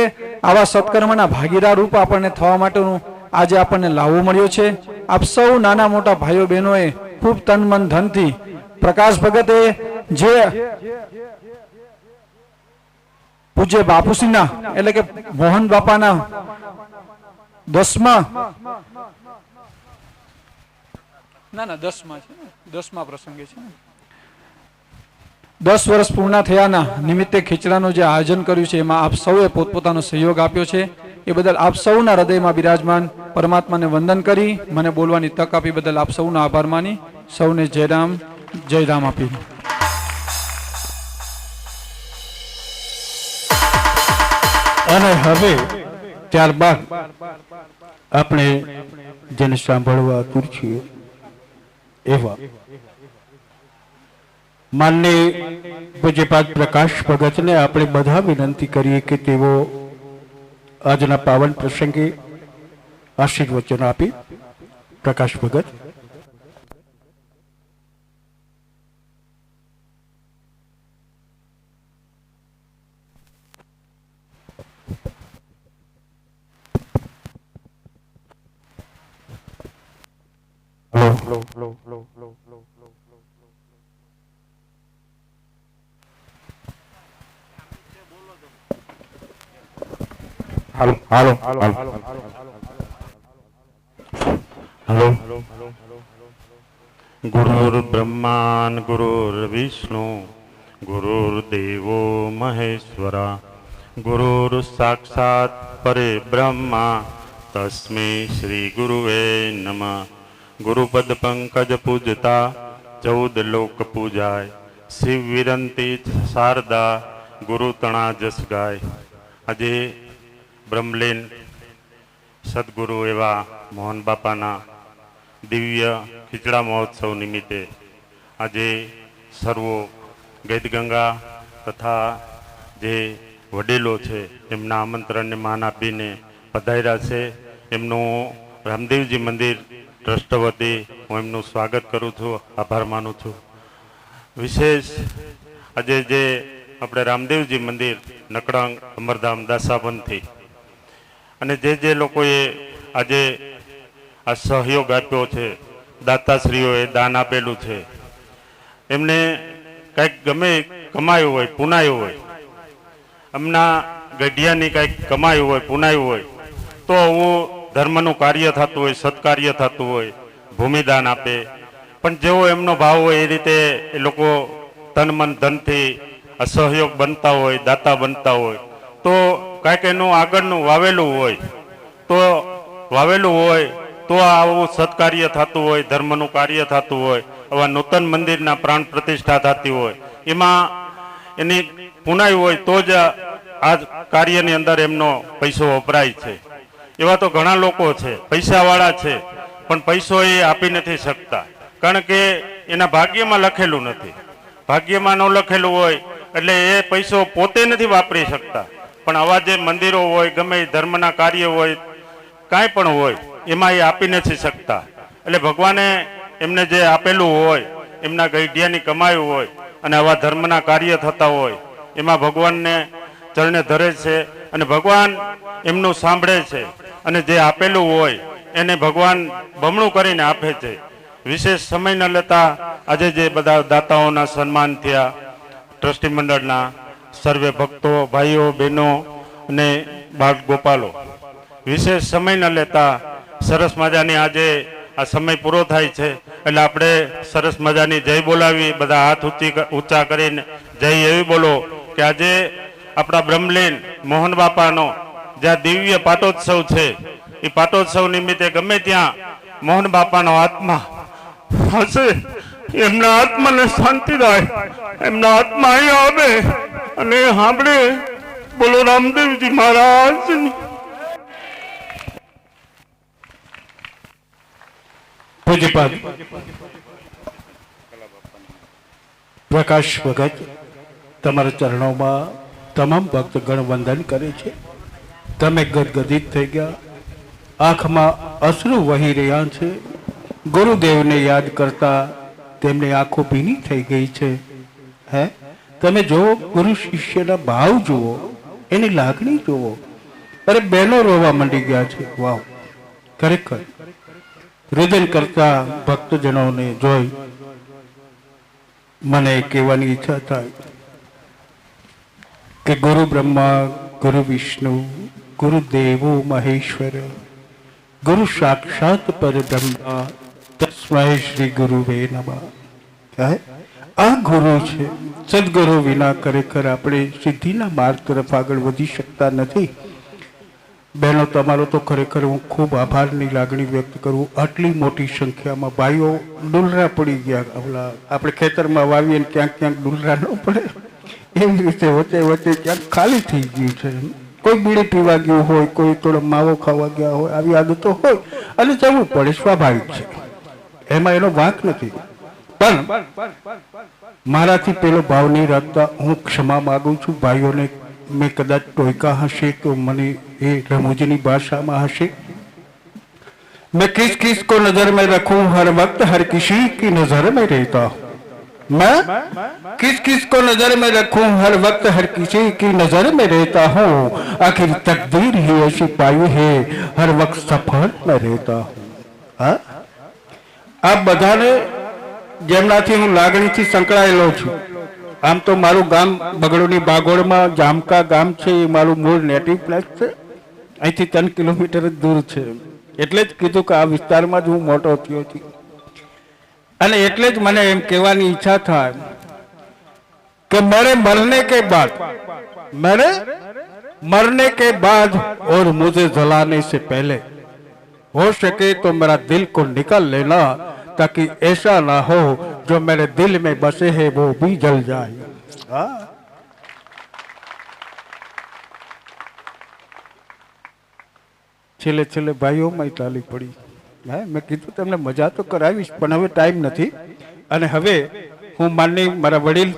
આવા સત્કર્મના ભાગીદાર રૂપ આપણને થવા માટેનું આજે આપણને લાવો મળ્યો છે. આપ સૌ નાના મોટા ભાઈઓ બહેનોએ ખૂબ તન મન ધનથી પ્રકાશ ભગતે જે પૂજ્ય બાપુશ્રીના એટલે કે મોહન બાપાના 10મા પ્રસંગે છે 10 વર્ષ પૂર્ણ થયાના નિમિત્તે ખીચડાનું જે આયોજન કર્યું છે એમાં આપ સૌએ પોતપોતાનો સહયોગ આપ્યો છે. એ બદલ આપ સૌના હૃદયમાં બિરાજમાન પરમાત્માને વંદન કરી મને બોલવાની તક આપી બદલ આપ સૌનો આભાર માની સૌને જય રામ આપી. અને હવે ત્યારબાદ આપણે જેને સાંભળવા આતુર છીએ એવા માનનીય પૂજ્યપાદ પ્રકાશ ભગતને આપણે બધા વિનંતી કરીએ કે તેઓ આજના પાવન પ્રસંગે આશીર્વચન આપી. પ્રકાશ ભગત. गुरुर्ब्रह्मा गुरुर्विष्णु गुरुर्देवो महेश्वरा गुरुर् साक्षात् परे ब्रह्मा तस्मै श्री गुरुवे नमः. गुरुपद पंकज पूजता 14 लोक पूजाय शिव विरंती शारदा गुरु तणा जस गाय. આજે બ્રહ્મલીન સદગુરુ એવા મોહન બાપાના દિવ્ય ખીચડા મહોત્સવ નિમિત્તે આજે સર્વો ગૈતગંગા તથા જે વડીલો છે એમના આમંત્રણને માન આપીને પધાર્યા છે. એમનું રામદેવજી મંદિર ટ્રસ્ટ વતી હું એમનું સ્વાગત કરું છું, આભાર માનું છું. વિશેષ આજે જે આપણે રામદેવજી મંદિર નકળંગ અમરધામ દાસાબંધથી અને જે લોકોએ આજે આ સહયોગ આપ્યો છે, દાતાશ્રીઓએ દાન આપેલું છે, એમને કંઈક ગમે કમાયું હોય, પુનાયું હોય, એમના ગઢિયાની કંઈક કમાયું હોય, પુનાયું હોય તો આવું ધર્મનું કાર્ય થતું હોય, સત્કાર્ય થતું હોય, ભૂમિદાન આપે. પણ જેવો એમનો ભાવ હોય એ રીતે એ લોકો તન મન ધનથી અસહયોગ બનતા હોય, દાતા બનતા હોય તો કાંઈક એનું આગળનું વાવેલું હોય તો આવું સત્કાર્ય થતું હોય, ધર્મનું કાર્ય થતું હોય, આવા નૂતન મંદિરના પ્રાણ પ્રતિષ્ઠા થતી હોય, એમાં એની પુનાઈ હોય તો જ આ કાર્યની અંદર એમનો પૈસો વપરાય છે. એવા તો ઘણા લોકો છે, પૈસાવાળા છે, પણ પૈસો એ આપી નથી શકતા, કારણ કે એના ભાગ્યમાં લખેલું નથી. ભાગ્યમાં ન લખેલું હોય એટલે એ પૈસો પોતે નથી વાપરી શકતા, પણ આવા જે મંદિરો હોય, ગમે એ ધર્મના કાર્ય હોય, કાંઈ પણ હોય, એમાં એ આપી નથી શકતા. એટલે ભગવાને એમને જે આપેલું હોય, એમના ગઈઢિયાની કમાઈ હોય અને આવા ધર્મના કાર્ય થતા હોય, એમાં ભગવાનને ચરણે ધરે છે અને ભગવાન એમનું સાંભળે છે અને જે આપેલું હોય એને ભગવાન બમણું કરીને આપે છે. વિશેષ સમય ન લેતા આજે જે બધા દાતાઓના સન્માન થયા, ટ્રસ્ટી મંડળના સર્વે ભક્તો, ભાઈઓ, બહેનો અને બાળ ગોપાલો, વિશેષ સમય ન લેતા સરસ મજાની આજે આ સમય પૂરો થાય છે એટલે આપણે સરસ મજાની જય બોલાવી, બધા હાથ ઊંચા કરીને જય એવી બોલો કે આજે આપણા બ્રહ્મલીન મોહન બાપાનો જ્યાં દિવ્ય પાટોત્સવ છે, એ પાટોત્સવ નિમિત્તે ગમે ત્યાં મોહન બાપાનો આત્મા હશે, એમના આત્માને શાંતિ થાય, એમના આત્મા અહીં આવે અને સાંભળે. બોલો રામદેવજી મહારાજની. પૂજ્યપાદ પ્રકાશ ભગત તમારા ચરણોમાં તમામ ભક્તગણ વંદન કરે છે. તમે ગદગદિત થઈ ગયા, આંખમાં અશ્રુ વહી રહ્યા છે. ગુરુદેવને યાદ કરતા તેમની આંખો ભીની થઈ ગઈ છે. હે, તમે જુઓ, ગુરુ શિષ્યના ભાવ જુઓ, એની લાગણી જુઓ. અરે બહેનો રોવા માંડી ગયા છે. વાવ, ખરેખર રુદન કરતા ભક્તજનોને જોઈ મને કહેવાની ઈચ્છા થાય કે ગુરુ બ્રહ્મા, ગુરુ વિષ્ણુ, ગુરુ દેવો મહેશ્વર, ગુરુ સાક્ષાત પરબ્રહ્મા, તસ્મૈ શ્રી ગુરુવે નમઃ. આ ગુરુ છે. સદગુરુ વિના ખરેખર આપણે સિદ્ધિના માર્ગ તરફ આગળ વધી શકતા નથી. બહેનો, તમારો તો ખરેખર હું ખૂબ આભારની લાગણી વ્યક્ત કરું. આટલી મોટી સંખ્યામાં ભાઈઓ ડુલરા પડી ગયા. ઓલા આપણે ખેતરમાં વાવીએ ને ક્યાંક ક્યાંક ડુલરા ન પડે, એવી રીતે વચ્ચે વચ્ચે ક્યાંક ખાલી થઈ ગયું છે. કોઈ બીડી પીવા ગયું હોય, કોઈ થોડો માવો ખાવા ગયા હોય, આવી આદતો હોય અને જવું પડે, સ્વાભાવિક છે, એમાં એનો વાંક નથી. પણ મારાથી પેલો ભાવ નહીં રાખતા હું ક્ષમા માગું છું ભાઈઓને. મેં કદાચ ટોયકા હશે તો મને એ રમૂજની ભાષામાં હશે. मैं किस किस को नजर में रखूं, हर वक्त हर किसी की नजर में रहता हूं. मैं किस किस को नजर में रखूं, हर वक्त हर किसी की नजर में रहता हूं. आखिर तकदीर ही ऐसी पाई है, हर वक्त सफर में रहता हूं. હા, આ બધાને જેમનાથી હું લાગણીથી સંકળાયેલો છું. આમ તો મારું ગામ બગડોની બાગોળમાં જામકા ગામ છે, એ મારું મૂળ નેટિવ પ્લેસ છે. અહીંથી 3 કિલોમીટર જ દૂર છે. એટલે જ કીધું કે આ વિસ્તારમાં જ હું મોટો થયો છું. અને એટલે જ મને એમ કહેવાની ઈચ્છા થાય કે મેરે मरने के बाद और मुझे जलाने से पहले हो सके तो मेरा दिल को निकाल लेना, ताकि ऐसा ना हो जो मेरे दिल में बसे है वो भी जल जाए. हाँ, છેલ્લે છેલ્લે ભાઈઓમાં તાલી પડી. હા, મેં કીધું તમને મજા તો કરાવીશ, પણ હવે ટાઈમ નથી. અને હવે હું માનની મારા વડીલ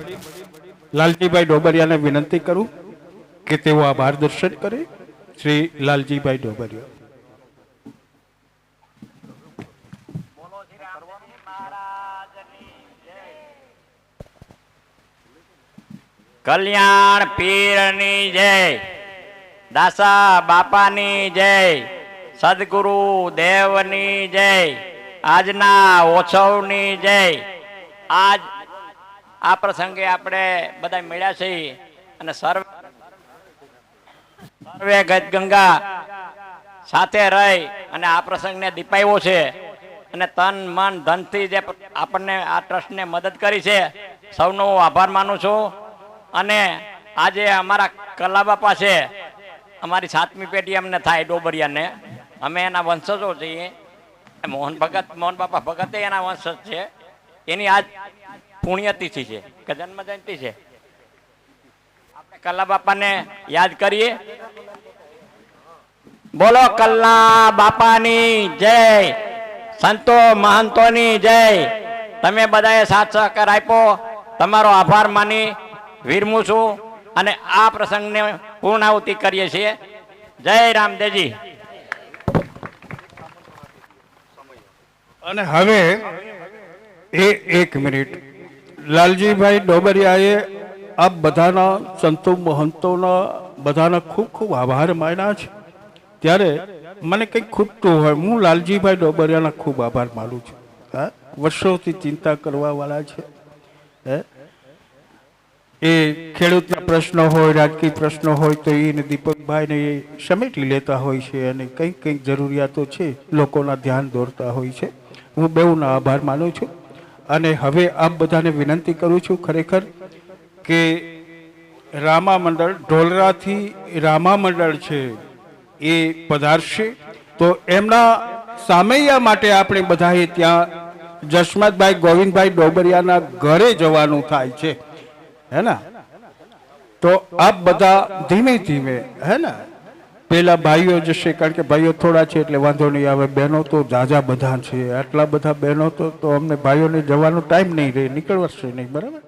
લાલજીભાઈ ડોબરિયાને વિનંતી કરું કે તેઓ આ માર્ગદર્શન કરે. શ્રી લાલજીભાઈ ડોબરિયા. કલ્યાણ પીરની જય, દાસા બાપાની જય, સદગુરુ દેવની જય, આજના ઓછવની જય. આજ આ પ્રસંગે આપણે બધા મળ્યા છીએ અને સર્વે ગંગા સાથે રહી અને આ પ્રસંગને દીપાવ્યો છે. અને તન મન ધનથી જે આપણને આ ટ્રસ્ટને મદદ કરી છે, સૌનો આભાર માનું છું. અને આજે અમારા કલાબાપા છે, અમારી 7મી પેઢી અમને થાય ડોબરિયાને, અમે એના વંશજો છીએ. મોહન બાપા ભગત એના વંશજ છે. એની આજ પુણ્યતિથિ છે કે જન્મ જયંતિ છે. આપણે કલાબાપાને યાદ કરીએ. બોલો કલ્લા બાપાની જય, સંતો મહંતોની જય, તમે બધાએ સાથ સહકાર આપ્યો, તમારો આભાર માની વિરમું છું અને આ પ્રસંગને પૂર્ણાહુતિ કરીએ છીએ. જય રામદેવજી. અને હવે એક મિનિટ, લાલજીભાઈ ડોબરિયાએ આ બધાના સંતો મહંતોના બધાના ખૂબ ખૂબ આભાર માન્યા છે. ત્યારે મને કંઈક ખૂટતું હોય, હું લાલજીભાઈ ડોબરિયાના ખૂબ આભાર માનું છું. હા, વર્ષોથી ચિંતા કરવાવાળા છે. એ ખેડૂતના પ્રશ્નો હોય, રાજકીય પ્રશ્નો હોય તો એને દીપકભાઈને એ સમેટી લેતા હોય છે અને કંઈક કંઈક જરૂરિયાતો છે લોકોના ધ્યાન દોરતા હોય છે. હું બેઉના આભાર માનું છું. અને હવે આપ બધાને વિનંતી કરું છું ખરેખર કે રામા મંડળ, ઢોલરાથી રામા મંડળ છે એ પધારશે તો એમના સામૈયા માટે આપણે બધાએ ત્યાં જશમતભાઈ ગોવિંદભાઈ ડોબરિયાના ઘરે જવાનું થાય છે, હે ને? તો આપ બધા ધીમે ધીમે, હે ને, પેલા ભાઈઓ જશે, કારણ કે ભાઈઓ થોડા છે એટલે વાંધો નહીં આવે. બહેનો તો જાજા બધા છે, આટલા બધા બહેનો તો અમને ભાઈઓને જવાનો ટાઈમ નહીં રહે, નીકળવાશે નહીં, બરાબર?